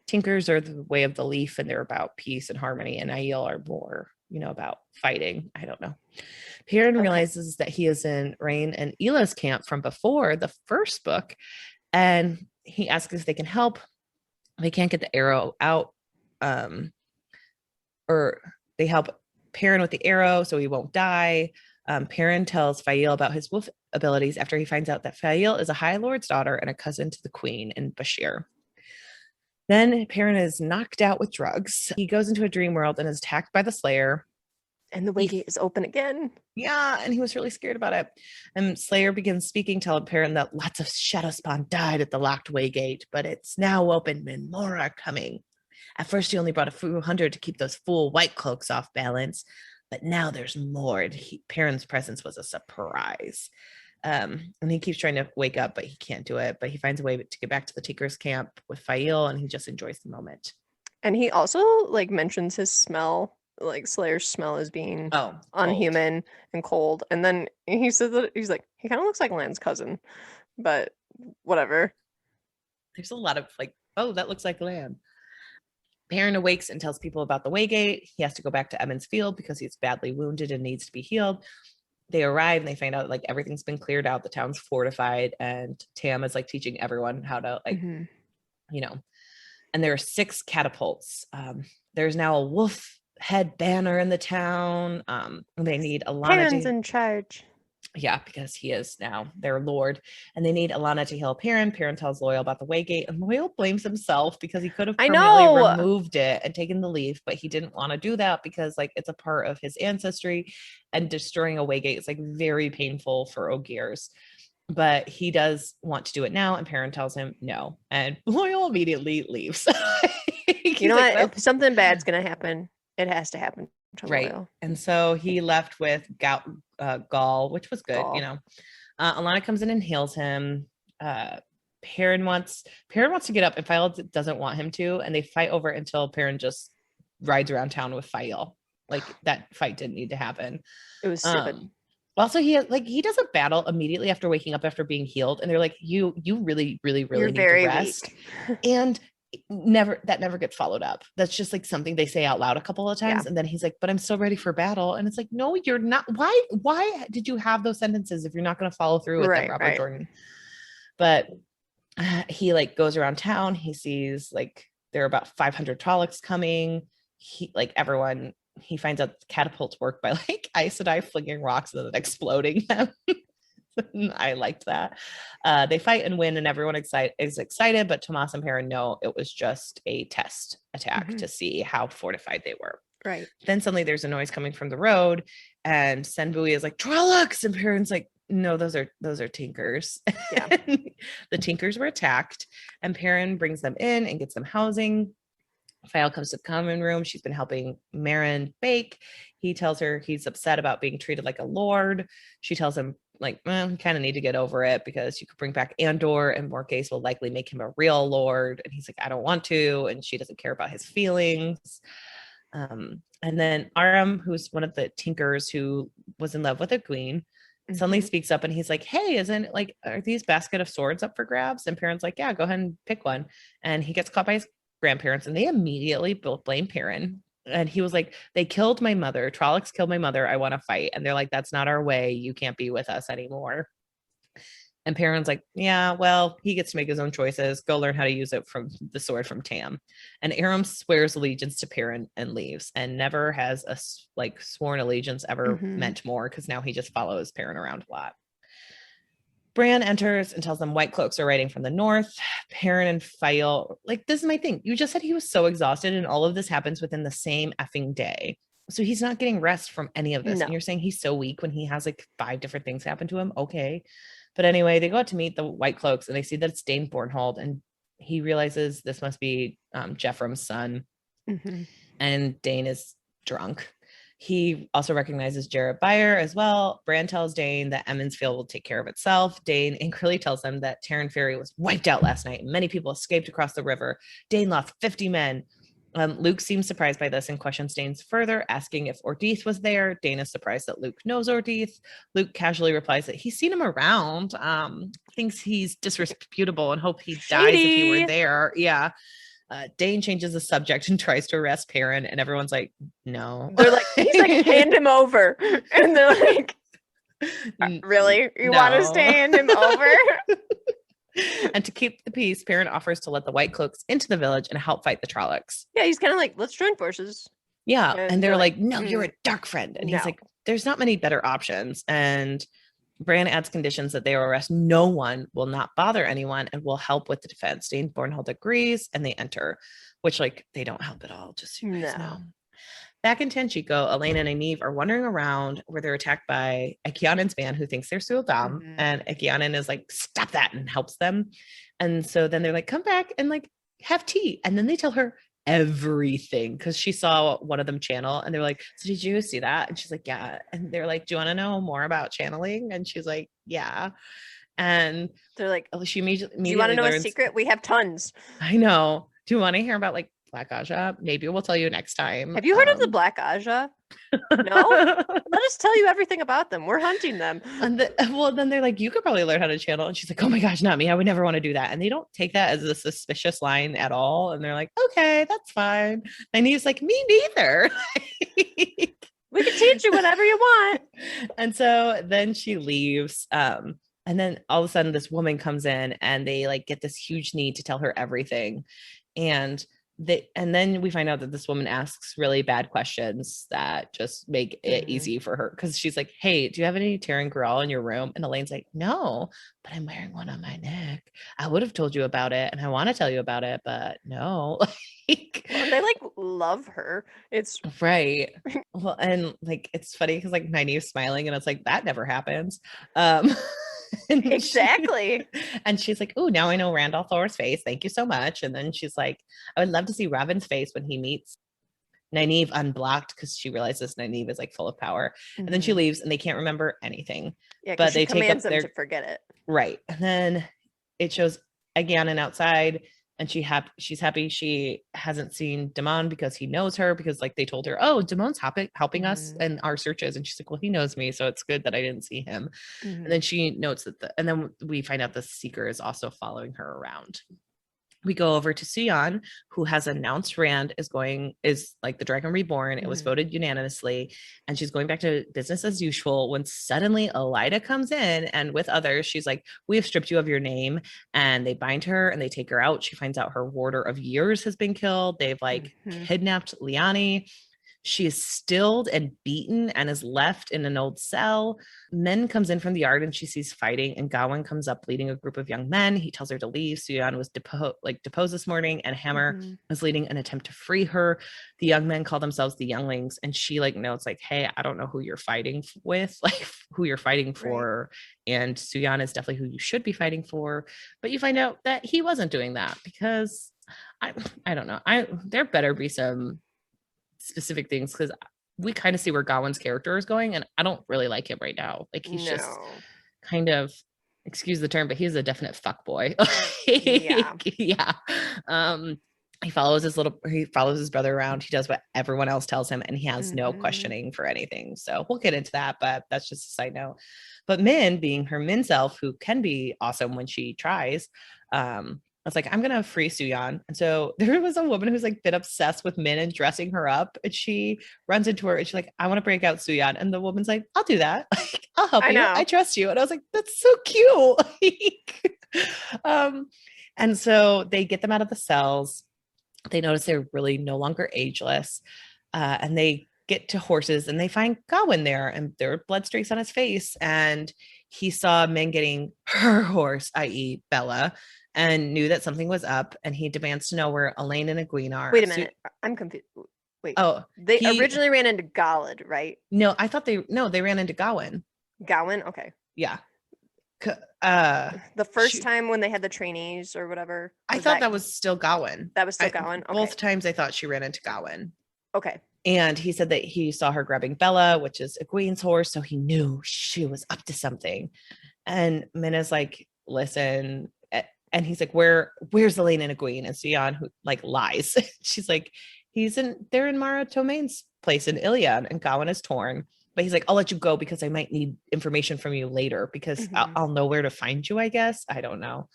tinkers are the way of the leaf, and they're about peace and harmony, and Aiel are more, about fighting. I don't know. Perrin realizes that he is in Rain and Ela's camp from before the first book, and he asks if they can help. They can't get the arrow out, or they help Perrin with the arrow so he won't die. Perrin tells Fael about his wolf abilities after he finds out that Fael is a High Lord's daughter and a cousin to the Queen in Bashir. Then Perrin is knocked out with drugs. He goes into a dream world and is attacked by the Slayer. And the Waygate is open again. Yeah, and he was really scared about it. And Slayer begins speaking, telling Perrin that lots of Shadowspawn died at the locked Waygate, but it's now open and more are coming. At first, he only brought a few hundred to keep those fool white cloaks off balance, but now there's more. Perrin's presence was a surprise. And he keeps trying to wake up, but he can't do it. But he finds a way to get back to the Tinker's camp with Fael, and he just enjoys the moment. And he also mentions his smell. Slayer's smell as being unhuman and cold. And then he says that he's like, he kind of looks like Lan's cousin, but whatever. There's a lot of that looks like Lan. Perrin awakes and tells people about the Waygate. He has to go back to Emmons Field because he's badly wounded and needs to be healed. They arrive and they find out everything's been cleared out. The town's fortified, and Tam is teaching everyone how to and there are 6 catapults. There's now a wolf head banner in the town. They need Alana. Perrin's in charge. Yeah, because he is now their lord, and they need Alana to heal Perrin. Perrin tells Loial about the Waygate, and Loial blames himself because he could have permanently removed it and taken the leaf, but he didn't want to do that because it's a part of his ancestry, and destroying a Waygate is very painful for OWWRs. But he does want to do it now, and Perrin tells him no, and Loial immediately leaves. You know what? If something bad's gonna happen, it has to happen to right. Loial. And so he left with Gaul, which was good. Alana comes in and heals him. Perrin wants to get up, and Fael doesn't want him to, and they fight over until Perrin just rides around town with Fael. That fight didn't need to happen. It was stupid. Also, he does a battle immediately after waking up after being healed, and they're like, you really, really, really need to rest. And that never gets followed up. That's just something they say out loud a couple of times, and then he's like, but I'm still ready for battle. And it's no, you're not. Why did you have those sentences if you're not going to follow through with them, Robert Jordan? But he goes around town. He sees there are about 500 Trollocs coming. He finds out catapults work by Aes Sedai flinging rocks and then exploding them. I liked that. They fight and win, and everyone is excited, but Tomas and Perrin know it was just a test attack to see how fortified they were. Right. Then suddenly there's a noise coming from the road, and Senbui is like, Trollocs, and Perrin's like, no, those are Tinkers. Yeah. The Tinkers were attacked, and Perrin brings them in and gets them housing. Fael comes to the common room. She's been helping Mare bake. He tells her he's upset about being treated like a lord. She tells him you kind of need to get over it because you could bring back Andor, and Morgase will likely make him a real lord. And he's like, I don't want to. And she doesn't care about his feelings. And then Aram, who's one of the Tinkers who was in love with a queen, suddenly speaks up, and he's like, hey, are these basket of swords up for grabs? And Perrin's like, yeah, go ahead and pick one. And he gets caught by his grandparents, and they immediately both blame Perrin. and he was like, they killed my mother. Trollocs killed my mother. I want to fight. And they're like, that's not our way. You can't be with us anymore. And Perrin's like, yeah, well, he gets to make his own choices. Go learn how to use it from the sword from Tam. And Aram swears allegiance to Perrin and leaves, and never has a like sworn allegiance ever meant more, because now he just follows Perrin around a lot. Bran enters and tells them white cloaks are riding from the north. Perrin and Fael, like, this is my thing. You just said he was so exhausted, and all of this happens within the same effing day. So he's not getting rest from any of this. No. And you're saying he's so weak when he has like 5 different things happen to him. Okay. But anyway, they go out to meet the white cloaks, and they see that it's Dain Bornhald, and he realizes this must be Jeffrem's son. And Dain is drunk. He also recognizes Jarrett Byer as well. Bran tells Dain that Emond's Field will take care of itself. Dain angrily tells them that Terran Ferry was wiped out last night, and many people escaped across the river. Dain lost 50 men. Luke seems surprised by this and questions Dain's further, asking if Ordeith was there. Dain is surprised that Luke knows Ordeith. Luke casually replies that he's seen him around, thinks he's disreputable, and hope he dies if he were there. Yeah. Dain changes the subject and tries to arrest Perrin, and everyone's like, no. They're like, he's like, hand him over. And they're like, really? You want us to hand him over? And to keep the peace, Perrin offers to let the white cloaks into the village and help fight the Trollocs. Yeah, he's kind of like, let's join forces. Yeah. And they're like, no, you're a dark friend. And he's like, there's not many better options. And Bran adds conditions that they will arrest no one, will not bother anyone, and will help with the defense. Dain Bornhald agrees, and they enter, which, like, they don't help at all, just so you guys know. Back in Tenchico, Elaine and Nynaeve are wandering around where they're attacked by Ekionan's band, who thinks they're Suldam. And Ekionan is like, stop that, and helps them. And so then they're like, come back and like have tea. And then they tell her everything, because she saw one of them channel, and they're like, so did you see that? And she's like, yeah. And they're like, do you want to know more about channeling? And she's like, yeah. And they're like, she immediately do you want to know a secret? We have tons. I know. Do you want to hear about like Black Aja? Maybe we'll tell you next time. Have you heard of the Black Aja? No? Let us tell you everything about them. We're hunting them. And well, then they're like, you could probably learn how to channel. And she's like, oh my gosh, not me. I would never want to do that. And they don't take that as a suspicious line at all. And they're like, okay, that's fine. And he's like, me neither. We can teach you whatever you want. And so then she leaves. And then all of a sudden this woman comes in, and they like get this huge need to tell her everything. And then we find out that this woman asks really bad questions that just make it easy for her, because she's like, hey, do you have any Terran Grawl in your room? And Elaine's like, no, but I'm wearing one on my neck. I would have told you about it, and I want to tell you about it, but no. They like love her. It's right. Well, and like it's funny because like Nynaeve's smiling, and it's like, that never happens. Exactly. And she's like, oh, now I know Randall Thor's face. Thank you so much. And then she's like, I would love to see Robin's face when he meets Nynaeve unblocked, because she realizes Nynaeve is like full of power. And then she leaves, and they can't remember anything. Yeah, but they commands them to forget it. Right. And then it shows Egyanan outside, and she's happy she hasn't seen Damon, because he knows her, because like they told her, oh, Damon's helping us in our searches. And she's like, well, he knows me, so it's good that I didn't see him. And then she notes that and then we find out the Seeker is also following her around. We go over to Sion, who has announced Rand is like the Dragon Reborn. It was voted unanimously, and she's going back to business as usual, when suddenly Elida comes in, and with others, she's like, we have stripped you of your name. And they bind her and they take her out. She finds out her warder of years has been killed. They've like kidnapped Liani. She is stilled and beaten and is left in an old cell. Men comes in from the yard, and she sees fighting, and Gawain comes up leading a group of young men. He tells her to leave. Sion was deposed this morning, and Hammer was leading an attempt to free her. The young men call themselves the Younglings, and she like notes like, hey, I don't know who you're fighting with, like who you're fighting for. Right. And Sion is definitely who you should be fighting for. But you find out that he wasn't doing that, because I don't know. There better be some specific things, because we kind of see where Gawain's character is going, and I don't really like him right now. Like he's just kind of, excuse the term, but he's a definite fuck boy. Yeah. He follows his brother around. He does what everyone else tells him, and he has no questioning for anything. So we'll get into that, but that's just a side note. But Min, being her Min self, who can be awesome when she tries, was like, I'm gonna free Suyeon. And so there was a woman who's like been obsessed with Min and dressing her up, and she runs into her and she's like, I want to break out Suyeon. And the woman's like, I'll do that. Like, I'll help you. I trust you. And I was like, that's so cute. And so they get them out of the cells. They notice they're really no longer ageless. And they get to horses and they find Gawain there, and there are blood streaks on his face. And he saw Min getting her horse, i.e. Bella, and knew that something was up. And he demands to know where Elaine and Egwene are. Wait a minute. I'm confused. Wait. Oh, they originally ran into Galad, right? No, I thought they ran into Gawain. Gawain? Okay. Yeah. The first time when they had the trainees or whatever. I thought that was still Gawain. That was still Gawain. Okay. Both times I thought she ran into Gawain. Okay. And he said that he saw her grabbing Bella, which is Egwene's horse, so he knew she was up to something. And Minna's like, listen, and he's like, where's Elaine and Egwene? And Suyeon, who like lies. She's like, they're in Mara Tomein's place in Ilion, and Gawain is torn. But he's like, I'll let you go because I might need information from you later, because I'll know where to find you, I guess. I don't know.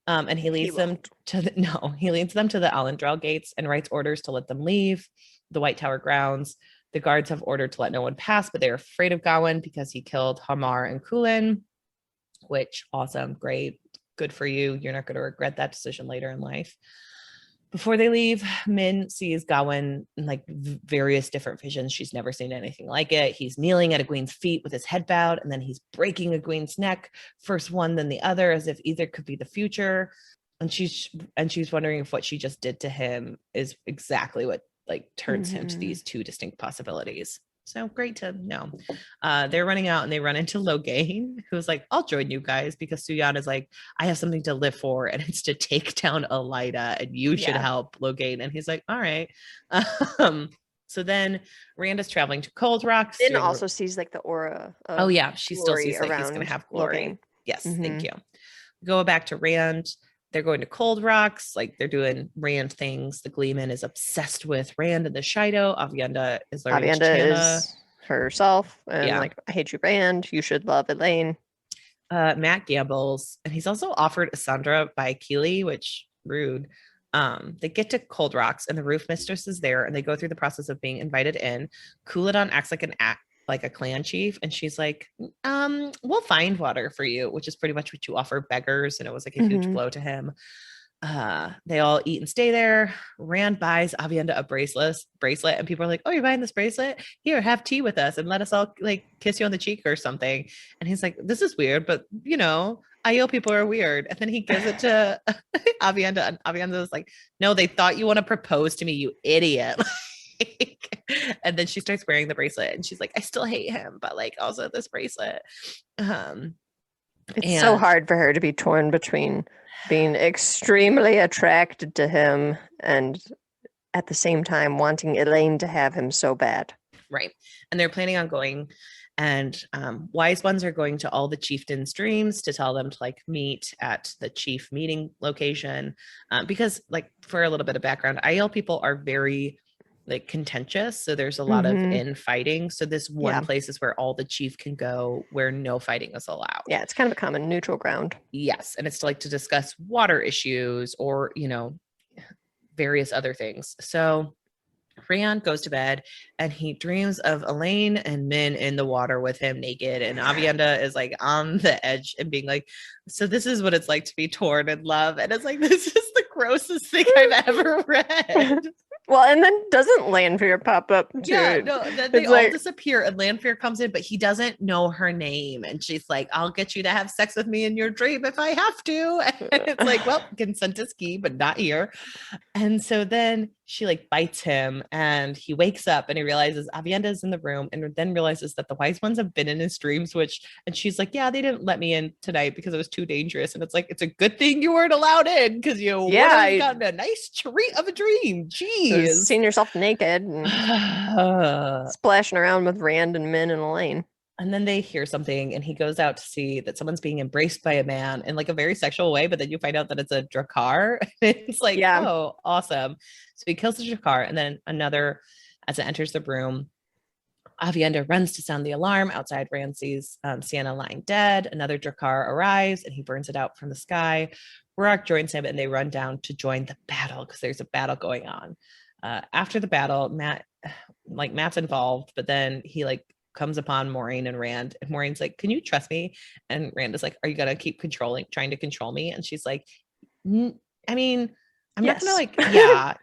And he leads them to the Allendrell gates and writes orders to let them leave the White Tower grounds. The guards have ordered to let no one pass, but they're afraid of Gawain because he killed Hamar and Kulin, which awesome, great, good for you. You're not going to regret that decision later in life. Before they leave, Min sees Gawain in like various different visions. She's never seen anything like it. He's kneeling at Egwene's feet with his head bowed, and then he's breaking Egwene's neck, first one then the other, as if either could be the future. And she's wondering if what she just did to him is exactly what like turns him to these two distinct possibilities. So great to know. They're running out and they run into Logain, who's like, I'll join you guys, because Suyeon is like, I have something to live for, and it's to take down Elida, and you should help Logain. And he's like, all right. So then Rand is traveling to Cold Rocks. And also sees like the aura of she still sees like he's going to have glory. Logain. Yes, thank you. Go back to Rand. They're going to Cold Rocks, like they're doing Rand things. The Gleeman is obsessed with Rand and the Shido. Avienda is learning is herself and like, I hate you, Rand. You should love Elaine. Matt gambles, and he's also offered Asandra by Keely, which rude. They get to Cold Rocks, and the roof mistress is there, and they go through the process of being invited in. Cooladon acts like a clan chief, and she's like, we'll find water for you, which is pretty much what you offer beggars. And it was like a huge blow to him. They all eat and stay there. Rand buys Avienda a bracelet, and people are like, oh, you're buying this bracelet? Here, have tea with us and let us all like kiss you on the cheek or something. And he's like, this is weird, but you know, IO people are weird. And then he gives it to Avienda, and Avienda is like, no, they thought you want to propose to me, you idiot. And then she starts wearing the bracelet, and she's like, I still hate him, but like also this bracelet. It's so hard for her to be torn between being extremely attracted to him and at the same time wanting Elaine to have him so bad. Right. And they're planning on going, and wise ones are going to all the chieftains' dreams to tell them to like meet at the chief meeting location, because like for a little bit of background, IL people are very like contentious, so there's a lot of infighting. So this one place is where all the chief can go, where no fighting is allowed. Yeah, it's kind of a common neutral ground. Yes, and it's like to discuss water issues or, you know, various other things. So Rand goes to bed, and he dreams of Elaine and Min in the water with him naked, and Avienda is like on the edge and being like, so this is what it's like to be torn in love. And it's like, this is the grossest thing I've ever read. Well, and then doesn't Lanfear pop up too? Yeah, no, then they all disappear, and Lanfear comes in, but he doesn't know her name. And she's like, I'll get you to have sex with me in your dream if I have to. And it's like, well, consent is key, but not here. And so then she like bites him, and he wakes up and he realizes Avienda is in the room, and then realizes that the wise ones have been in his dreams, and she's like, yeah, they didn't let me in tonight because it was too dangerous. And it's like, it's a good thing you weren't allowed in, because you would have gotten a nice treat of a dream. Jeez. Seeing yourself naked and splashing around with Rand and Min and Elaine. And then they hear something, and he goes out to see that someone's being embraced by a man in like a very sexual way, but then you find out that it's a Drakkar. It's like, oh, awesome. So he kills the Drakkar, and then another, as it enters the room, Avienda runs to sound the alarm. Outside, Rand sees Sienna lying dead. Another Drakkar arrives and he burns it out from the sky. Rorok joins him and they run down to join the battle because there's a battle going on. After the battle, Matt's involved, but then he like comes upon Maureen and Rand, and Maureen's like, "Can you trust me?" And Rand is like, "Are you gonna keep trying to control me?" And she's like, "I mean, I'm not gonna like,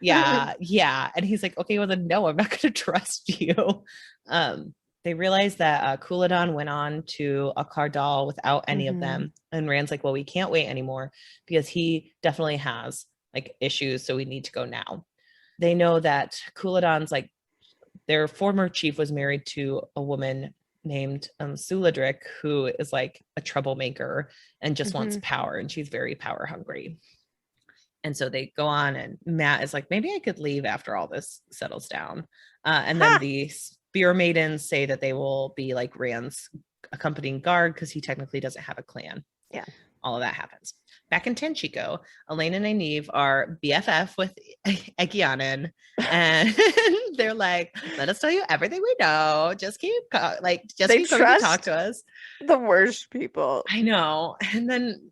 yeah." And he's like, "Okay, well then no, I'm not gonna trust you." They realize that Cúladán went on to a Cardal without any of them, and Rand's like, "Well, we can't wait anymore because he definitely has like issues, so we need to go now." They know that Cúladán's like their former chief was married to a woman named Suladric, who is like a troublemaker and just wants power, and she's very power hungry. And so they go on, and Matt is like, maybe I could leave after all this settles down. And then the Spear Maidens say that they will be like Rand's accompanying guard because he technically doesn't have a clan. Yeah. All of that happens. Back in Tenchiko, Elaine and Nynaeve are BFF with Ekianen, and they're like, "Let us tell you everything we know. Just keep coming to talk to us." The worst people. I know. And then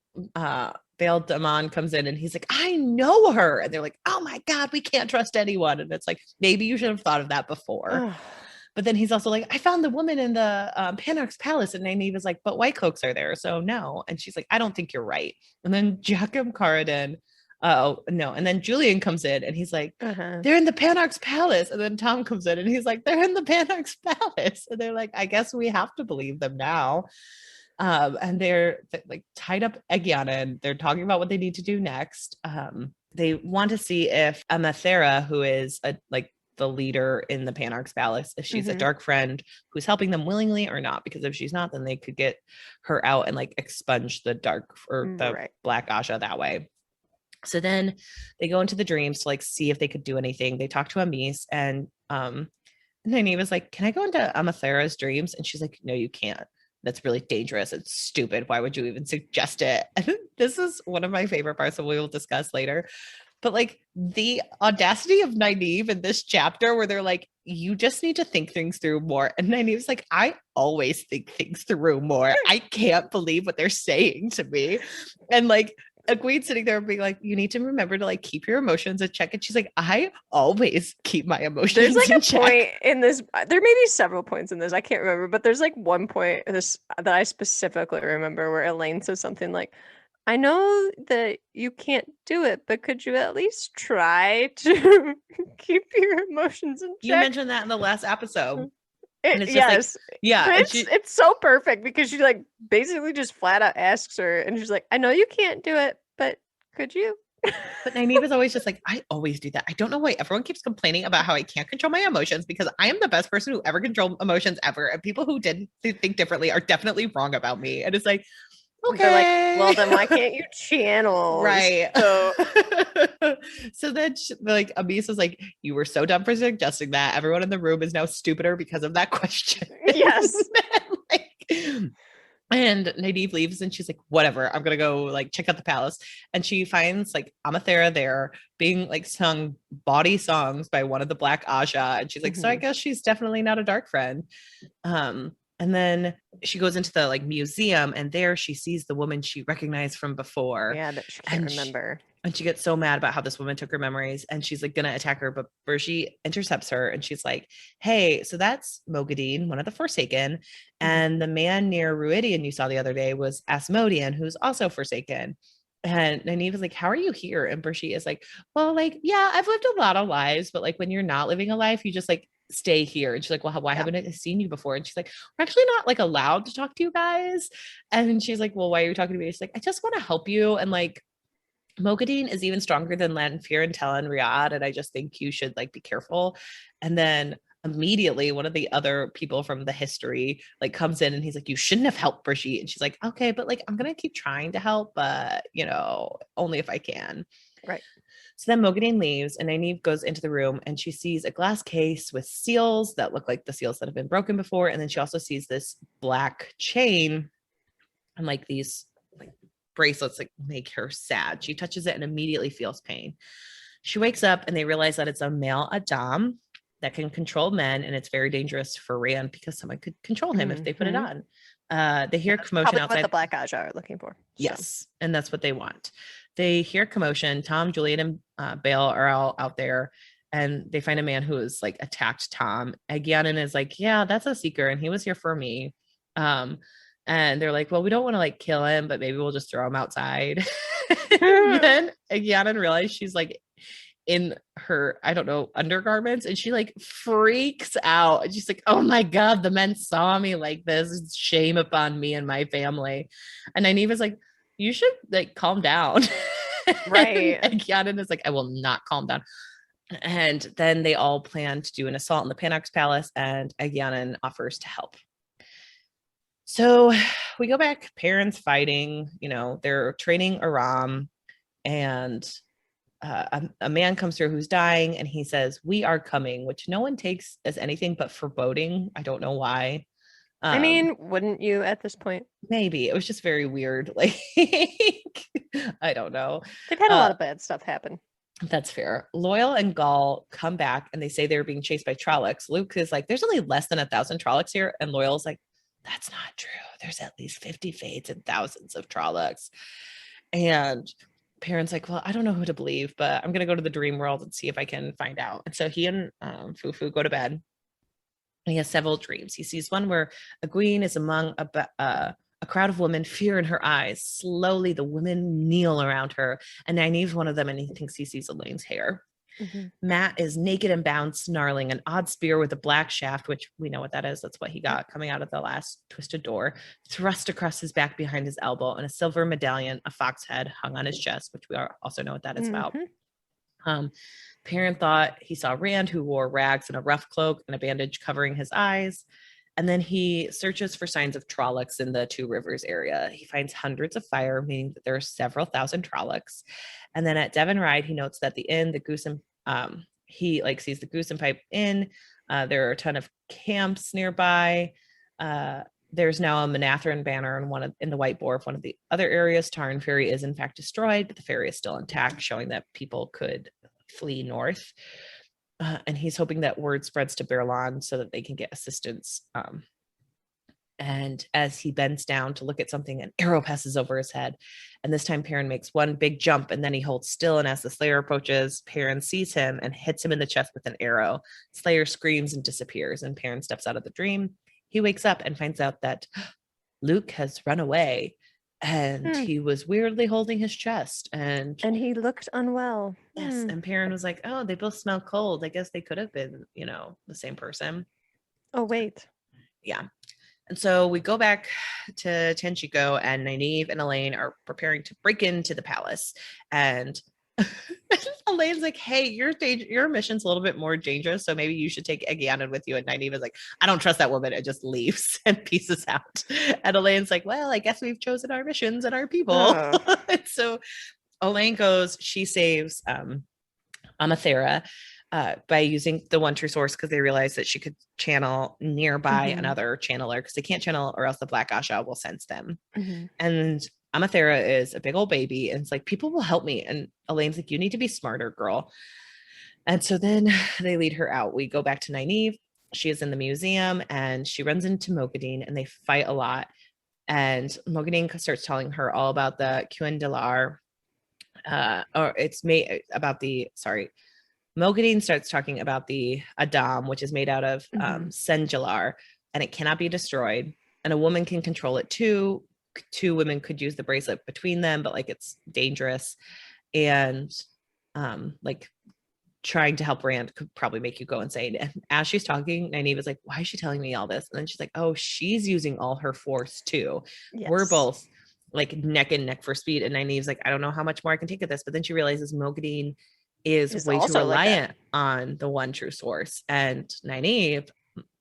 Bail Damon comes in and he's like, "I know her," and they're like, "Oh my god, we can't trust anyone." And it's like, maybe you should have thought of that before. But then he's also like, "I found the woman in the Panarch's palace," and Nynaeve is like, "But white cloaks are there, so no." And she's like, "I don't think you're right." And then Joachim Carradine, and then Julian comes in and he's like, "They're in the Panarch's palace." And then Tom comes in and he's like, "They're in the Panarch's palace." And they're like, "I guess we have to believe them now." And they're like tied up Ekianen. They're talking about what they need to do next. They want to see if Amathera, who is the leader in the Panarch's palace, if she's a dark friend who's helping them willingly or not, because if she's not, then they could get her out and like expunge the dark or the Black Asha that way. So then they go into the dreams to like see if they could do anything. They talk to Amis, and Nynaeve was like, "Can I go into Amathera's dreams?" And she's like, "No, you can't. That's really dangerous. It's stupid. Why would you even suggest it?" And this is one of my favorite parts that we will discuss later. But like the audacity of Nynaeve in this chapter where they're like, "You just need to think things through more." And Nynaeve's like, "I always think things through more. I can't believe what they're saying to me." And like Egwene's sitting there being like, "You need to remember to like keep your emotions in check." And she's like, "I always keep my emotions there's like in a check." Point in this, there may be several points in this, I can't remember, but there's like one point in this that I specifically remember where Elaine says something like, "I know that you can't do it, but could you at least try to keep your emotions in check?" You mentioned that in the last episode. And it's just like, yeah. But it's so perfect because she like basically just flat out asks her, and she's like, "I know you can't do it, but could you?" But Nynaeve is always just like, "I always do that. I don't know why everyone keeps complaining about how I can't control my emotions, because I am the best person who ever controlled emotions ever. And people who didn't think differently are definitely wrong about me." And it's like, okay. They're like, "Well, then why can't you channel?" Right. So then like Amis is like, "You were so dumb for suggesting that. Everyone in the room is now stupider because of that question." Yes. And Nynaeve leaves and she's like, "Whatever, I'm gonna go like check out the palace." And she finds like Amathera there being like sung bawdy songs by one of the Black Aja. And she's like, "So I guess she's definitely not a dark friend." And then she goes into the like museum, and there she sees the woman she recognized from before. Yeah, that she can't remember. And she gets so mad about how this woman took her memories, and she's like gonna attack her, but Bergie intercepts her and she's like, "Hey, so that's Mogadine, one of the Forsaken, and the man near Ruidian you saw the other day was Asmodean, who's also Forsaken." And Nynaeve is like, "How are you here?" And Bergie is like, "Well, like, yeah, I've lived a lot of lives, but like when you're not living a life, you just like stay here." And she's like, "Well, why haven't I seen you before?" And she's like, "We're actually not like allowed to talk to you guys." And she's like, "Well, why are you talking to me?" She's like, "I just want to help you. And like, Mogadine is even stronger than Lanfear and Tel and Riyadh, and I just think you should like be careful." And then immediately one of the other people from the history like comes in and he's like, "You shouldn't have helped Brigitte." And she's like, "Okay, but like I'm gonna keep trying to help, but you know, only if I can." Right. So then Mogadine leaves and Nynaeve goes into the room and she sees a glass case with seals that look like the seals that have been broken before. And then she also sees this black chain and like these like bracelets like make her sad. She touches it and immediately feels pain. She wakes up and they realize that it's a male Adam that can control men, and it's very dangerous for Rand because someone could control him if they put it on. They hear commotion outside. What the Black Ajah are looking for. Yes, and that's what they want. They hear commotion. Tom, Juliet, and Bale are all out there, and they find a man who has like attacked Tom. Egyanan is like, yeah, that's a seeker, and he was here for me. And they're like, well, we don't want to like kill him, but maybe we'll just throw him outside. Then Egyanan realizes she's like in her, I don't know, undergarments, and she like freaks out. And she's like, oh my God, the men saw me like this. It's shame upon me and my family. And Nynaeve is like, you should like calm down. Right. And Egyanan is like, I will not calm down. And then they all plan to do an assault in the Panox Palace, and Egyanan offers to help. So we go back, Perrin's fighting, they're training Aram, and a man comes through who's dying, and he says, we are coming, which no one takes as anything but foreboding. I don't know why. I mean, wouldn't you at this point? Maybe. It was just very weird. Like, I don't know. They've had a lot of bad stuff happen. That's fair. Loyal and Gaul come back, and they say they're being chased by Trollocs. Luke is like, there's only less than 1,000 Trollocs here. And Loyal's like, that's not true. There's at least 50 Fates and thousands of Trollocs. And Perrin's like, well, I don't know who to believe, but I'm going to go to the dream world and see if I can find out. And so he and Foo Foo go to bed. And he has several dreams. He sees one where Egwene is among a crowd of women, fear in her eyes. Slowly, the women kneel around her. And Nynaeve's one of them, and he thinks he sees Elaine's hair. Mm-hmm. Matt is naked and bound, snarling, an odd spear with a black shaft, which we know what that is. That's what he got coming out of the last twisted door, thrust across his back behind his elbow, and a silver medallion, a fox head, hung on his chest, which we also know what that is about. Perrin thought he saw Rand, who wore rags and a rough cloak and a bandage covering his eyes. And then he searches for signs of Trollocs in the Two Rivers area. He finds hundreds of fire, meaning that there are several thousand Trollocs. And then at Devon Ride, he notes that the inn, the Goose and he like sees the Goose and Pipe Inn. There are a ton of camps nearby. There's now a Manetheren banner in the White Boar of one of the other areas. Tarn Ferry is in fact destroyed, but the ferry is still intact, showing that people could flee north. And he's hoping that word spreads to Berlon so that they can get assistance. And as he bends down to look at something, an arrow passes over his head. And this time Perrin makes one big jump, and then he holds still. And as the Slayer approaches, Perrin sees him and hits him in the chest with an arrow. Slayer screams and disappears, and Perrin steps out of the dream. He wakes up and finds out that Luke has run away. And he was weirdly holding his chest, and he looked unwell. Yes. And Perrin was like, oh, they both smell cold. I guess they could have been, the same person. Oh, wait. Yeah. And so we go back to Tenchiko, and Nynaeve and Elaine are preparing to break into the palace. And Elaine's like, hey, your mission's a little bit more dangerous, so maybe you should take Egyanan with you. And Nynaeve is like, I don't trust that woman, and just leaves and pieces out. And Elaine's like, well, I guess we've chosen our missions and our people. And so Elaine goes, she saves Amathera by using the one true source, because they realize that she could channel nearby another channeler, because they can't channel or else the Black Asha will sense them. And Amathera is a big old baby, and it's like, people will help me. And Elaine's like, you need to be smarter, girl. And so then they lead her out. We go back to Nynaeve. She is in the museum, and she runs into Mogadine, and they fight a lot. And Mogadine starts telling her all about the Cuendelar, Mogadine starts talking about the Adam, which is made out of Senjalar, and it cannot be destroyed. And a woman can control it too. 2 women could use the bracelet between them, but like it's dangerous. And like trying to help Rand could probably make you go insane. And as she's talking, Nynaeve is like, why is she telling me all this? And then she's like, oh, she's using all her force too. Yes. We're both like neck and neck for speed. And Nynaeve's like, I don't know how much more I can take of this. But then she realizes Mogadine is way too reliant on the one true source. And Nynaeve,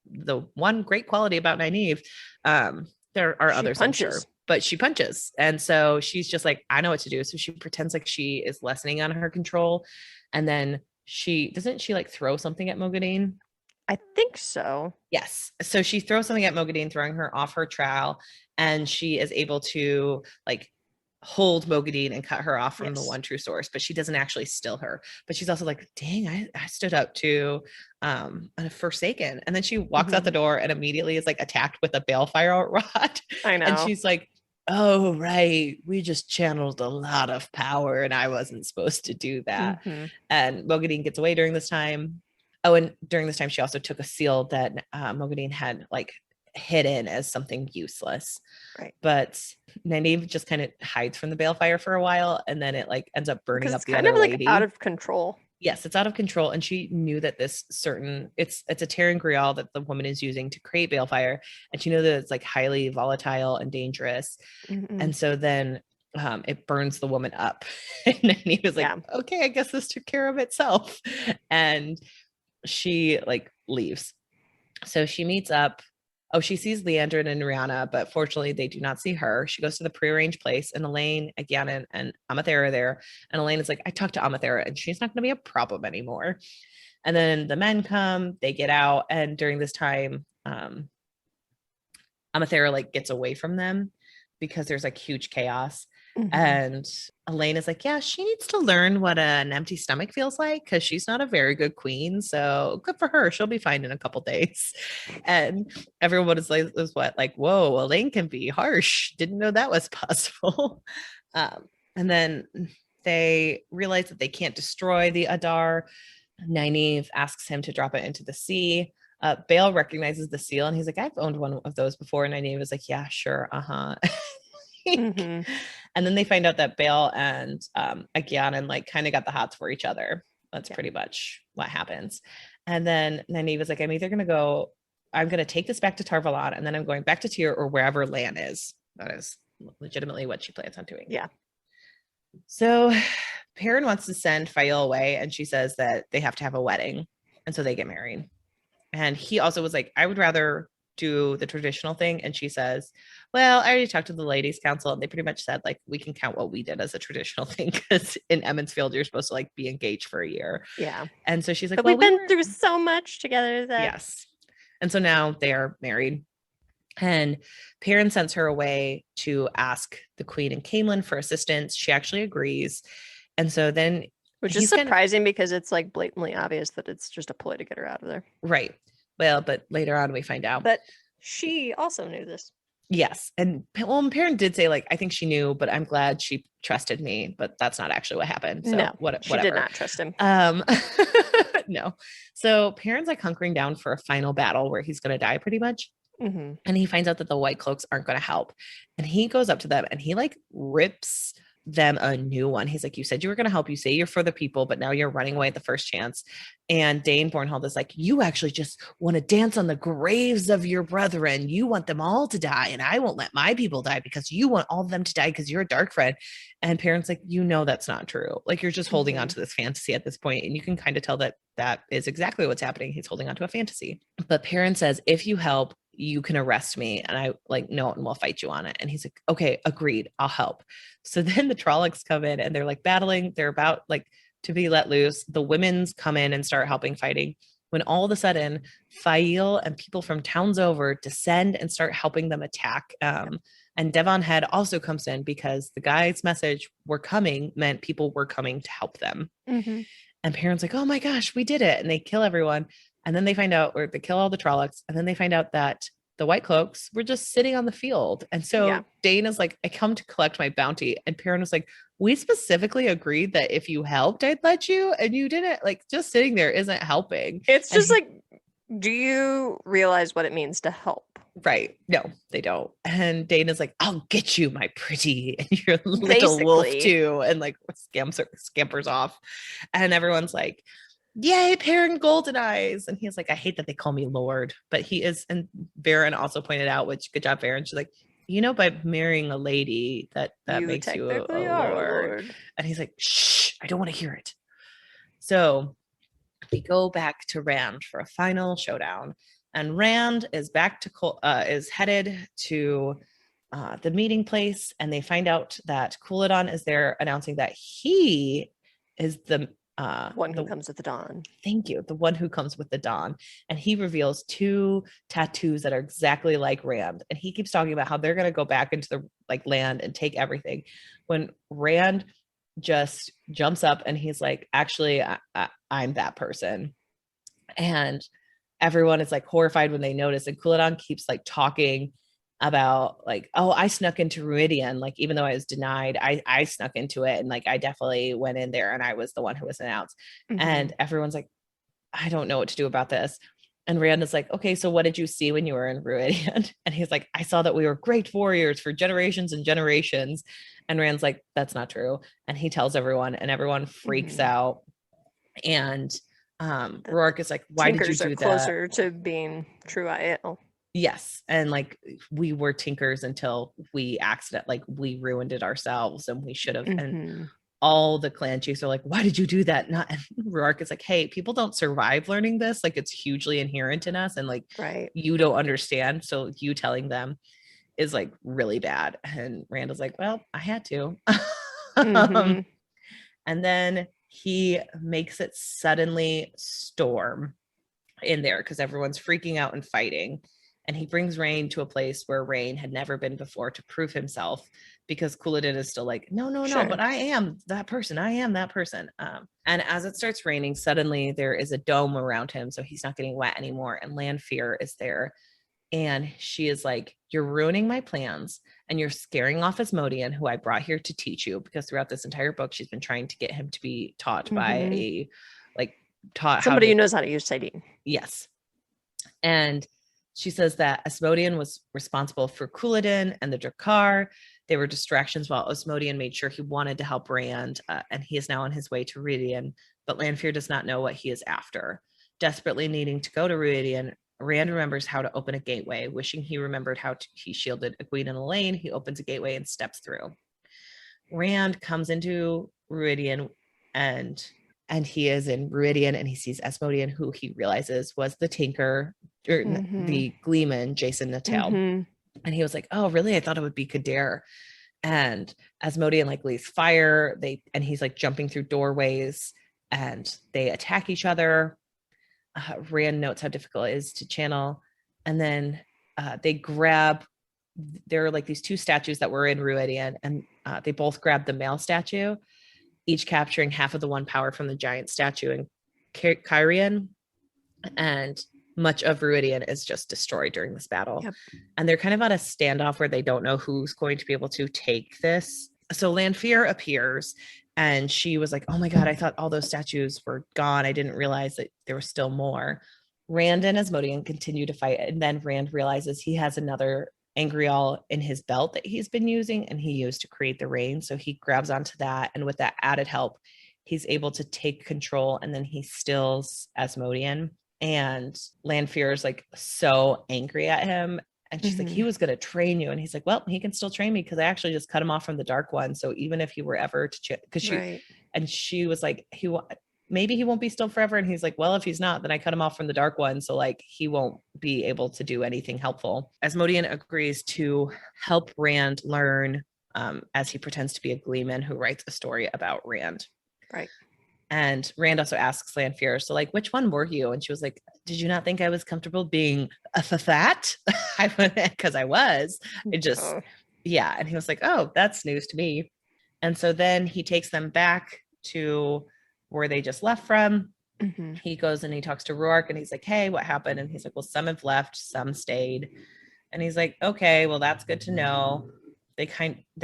the one great quality about Nynaeve, there are others, I'm sure, but she punches. And so she's just like, I know what to do. So she pretends like she is lessening on her control. And then doesn't she like throw something at Mogadine? I think so. Yes. So she throws something at Mogadine, throwing her off her trowel, and she is able to like hold Mogadine and cut her off from the Yes. one true source, but she doesn't actually still her. But she's also like, dang, I stood up to a Forsaken. And then she walks out the door and immediately is like attacked with a balefire rod. I know. And she's like, oh, right. We just channeled a lot of power and I wasn't supposed to do that. And Mogadine gets away during this time. Oh, and during this time, she also took a seal that Mogadine had like hidden as something useless. Right. But Nynaeve just kind of hides from the balefire for a while, and then it like ends up burning up the kind other of like lady. Out of control. Yes, it's out of control. And she knew that this certain it's a Terran Grial that the woman is using to create balefire. And she knew that it's like highly volatile and dangerous. And so then it burns the woman up. And then he was like, okay, I guess this took care of itself. And she like leaves. So she meets up. Oh, she sees Leandrin and Rihanna, but fortunately they do not see her. She goes to the prearranged place, and Elaine, again, and Amathera are there. And Elaine is like, I talked to Amathera and she's not going to be a problem anymore. And then the men come, they get out. And during this time, Amathera like gets away from them because there's like huge chaos. And Elaine is like, yeah, she needs to learn what an empty stomach feels like because she's not a very good queen. So good for her. She'll be fine in a couple days. And everyone is like, whoa, Elaine can be harsh. Didn't know that was possible. And then they realize that they can't destroy the Adar. Nynaeve asks him to drop it into the sea. Bale recognizes the seal and he's like, I've owned one of those before. And Nynaeve is like, yeah, sure. And then they find out that Bale and Agyanan like kind of got the hots for each other. That's pretty much what happens. And then Nynaeve is like, I'm going to take this back to Tarvalon, and then I'm going back to Tyr or wherever Lan is. That is legitimately what she plans on doing. Yeah. So Perrin wants to send Fael away, and she says that they have to have a wedding. And so they get married. And he also was like, I would rather do the traditional thing. And she says, well, I already talked to the ladies council and they pretty much said like we can count what we did as a traditional thing because in Emmonsfield you're supposed to like be engaged for a year. Yeah. And so she's like, but we've been through so much together that yes. And so now they are married. And Perrin sends her away to ask the queen and Caemlyn for assistance. She actually agrees. And so then which is surprising because it's like blatantly obvious that it's just a ploy to get her out of there. Right. Well, but later on we find out. But she also knew this. Yes. And Perrin did say, like, I think she knew, but I'm glad she trusted me. But that's not actually what happened. So no, whatever. She did not trust him. No. So Perrin's like hunkering down for a final battle where he's going to die pretty much. And he finds out that the White Cloaks aren't going to help. And he goes up to them and he like rips them a new one. He's like, you said you were going to help. You say you're for the people, but now you're running away at the first chance. And Dain Bornhald is like, you actually just want to dance on the graves of your brethren. You want them all to die. And I won't let my people die because you want all of them to die because you're a dark friend. And Perrin's like, you know, that's not true. Like you're just holding on to this fantasy at this point. And you can kind of tell that that is exactly what's happening. He's holding on to a fantasy. But Perrin says, if you help, you can arrest me. And I like, no, and we'll fight you on it. And he's like, okay, agreed. I'll help. So then the Trollocs come in and they're like battling. They're about like to be let loose. The women's come in and start helping fighting. When all of a sudden, Fael and people from towns over descend and start helping them attack. And Devon Head also comes in because the guy's message, we're coming, meant people were coming to help them. And Perrin's like, oh my gosh, we did it. And they kill everyone. And then they find out, or they kill all the Trollocs. And then they find out that the White Cloaks were just sitting on the field. And so Dain is like, I come to collect my bounty. And Perrin was like, we specifically agreed that if you helped, I'd let you. And you didn't. Like, just sitting there isn't helping. It's just like, do you realize what it means to help? Right. No, they don't. And Dain is like, I'll get you, my pretty. And you're a little wolf too. And like scampers off. And everyone's like, yay, Perrin Golden Eyes. And he's like, I hate that they call me Lord, but he is. And Varen also pointed out, which good job, Varen. She's like, you know, by marrying a lady, that makes you a Lord. And he's like, shh, I don't want to hear it. So we go back to Rand for a final showdown. And Rand is is headed to the meeting place. And they find out that Cúladon is there announcing that he is the One who comes with the dawn. Thank you. The one who comes with the dawn. And he reveals 2 tattoos that are exactly like Rand. And he keeps talking about how they're going to go back into the like land and take everything. When Rand just jumps up and he's like, actually, I'm that person. And everyone is like horrified when they notice. And Cúladán keeps like talking about like, oh, I snuck into Ruidian, like even though I was denied, I snuck into it, and like I definitely went in there and I was the one who was announced. And everyone's like, I don't know what to do about this. And Rand is like, okay, so what did you see when you were in Ruidian? And he's like, I saw that we were great warriors for generations and generations. And Rand's like, that's not true. And he tells everyone, and everyone freaks out. And Roark is like, why did you do that? Closer to being true IL. Yes. And like we were tinkers until we we ruined it ourselves, and we should have. And all the clan chiefs are like, why did you do that? And Roark is like, hey, people don't survive learning this. Like it's hugely inherent in us, and like you don't understand. So you telling them is like really bad. And Randall's like, well, I had to. And then he makes it suddenly storm in there because everyone's freaking out and fighting. And he brings Rain to a place where Rain had never been before to prove himself, because Cúladán is still like, no, but I am that person. I am that person. And as it starts raining, suddenly there is a dome around him, so he's not getting wet anymore. And Lanfear is there. And she is like, you're ruining my plans, and you're scaring off Asmodean, who I brought here to teach you, because throughout this entire book, she's been trying to get him to be taught by somebody who knows how to use Saidin. Yes. And she says that Asmodean was responsible for Cúladán and the Drakkar. They were distractions while Asmodean made sure he wanted to help Rand, and he is now on his way to Ruidian, but Lanfear does not know what he is after. Desperately needing to go to Ruidian, Rand remembers how to open a gateway. Wishing he remembered how he shielded Egwene and Elaine, he opens a gateway and steps through. Rand comes into Ruidian, and he is in Ruidian, and he sees Asmodean, who he realizes was the Tinker, or the Gleeman, Jason Natel. And he was like, oh, really? I thought it would be Kader. And Asmodean like leaves fire. And he's like jumping through doorways, and they attack each other. Rand notes how difficult it is to channel. And then there are like these 2 statues that were in Ruidian, and they both grab the male statue, each capturing half of the 1 power from the giant statue in Cairhien. And much of Ruidian is just destroyed during this battle. Yep. And they're kind of on a standoff where they don't know who's going to be able to take this. So Lanfear appears, and she was like, oh my God, I thought all those statues were gone. I didn't realize that there was still more. Rand and Asmodean continue to fight, and then Rand realizes he has another Angreal in his belt that he's been using, and he used to create the rain. So he grabs onto that, and with that added help, he's able to take control, and then he stills Asmodean. And Lanfear is like so angry at him. And she's like, he was going to train you. And he's like, well, he can still train me, because I actually just cut him off from the Dark One. So even if he were ever to, and she was like, maybe he won't be still forever. And he's like, well, if he's not, then I cut him off from the Dark One. So like, he won't be able to do anything helpful. Asmodean agrees to help Rand learn, as he pretends to be a Gleeman who writes a story about Rand. Right. And Rand also asks Lanfear, so like, which one were you? And she was like, did you not think I was comfortable being a fat? Because I was. It just, yeah. And he was like, oh, that's news to me. And so then he takes them back to where they just left from. He goes and he talks to Roark, and he's like, hey, what happened? And he's like, well, some have left, some stayed. And he's like, okay, well, that's good to know. They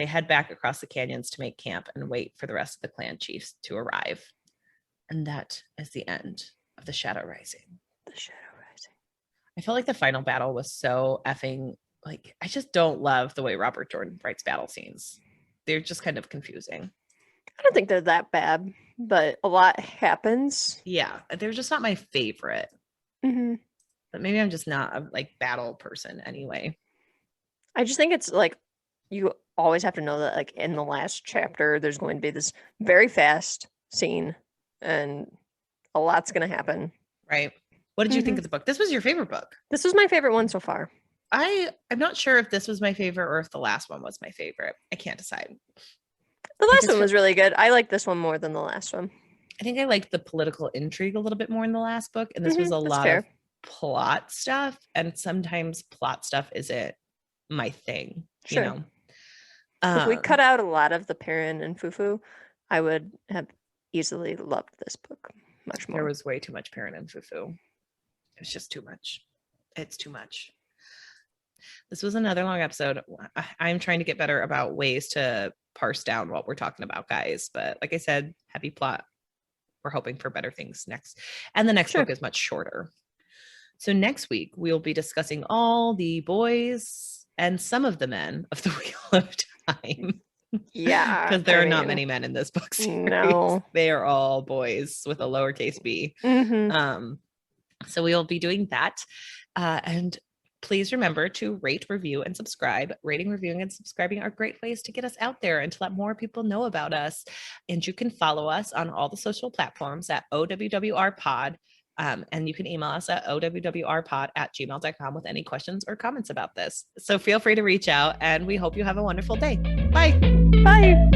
head back across the canyons to make camp and wait for the rest of the clan chiefs to arrive. And that is the end of the Shadow Rising. The Shadow Rising. I felt like the final battle was so effing, like, I just don't love the way Robert Jordan writes battle scenes. They're just kind of confusing. I don't think they're that bad, but a lot happens. Yeah, they're just not my favorite. But maybe I'm just not a like battle person anyway. I just think it's like, you always have to know that like in the last chapter, there's going to be this very fast scene. And a lot's going to happen. Right. What did you think of the book? This was your favorite book. This was my favorite one so far. I'm not sure if this was my favorite or if the last one was my favorite. I can't decide. The last one was really good. I like this one more than the last one. I think I liked the political intrigue a little bit more in the last book, and this was a lot fair. of plot stuff, and sometimes plot stuff isn't my thing. Sure. You know, if we cut out a lot of the Perrin and Foo Foo, I would have easily loved this book much more. There was way too much Perrin and Foo Foo. It was just too much. It's too much. This was another long episode. I'm trying to get better about ways to parse down what we're talking about, guys. But like I said, heavy plot. We're hoping for better things next. And the next book is much shorter. So next week, we'll be discussing all the boys and some of the men of the Wheel of Time. Yeah. Because there are not many men in this book series. No. They are all boys with a lowercase b. So we will be doing that. And please remember to rate, review, and subscribe. Rating, reviewing, and subscribing are great ways to get us out there and to let more people know about us. And you can follow us on all the social platforms at OWWR Pod. And you can email us at OWWRpod@gmail.com with any questions or comments about this. So feel free to reach out, and we hope you have a wonderful day. Bye. Bye.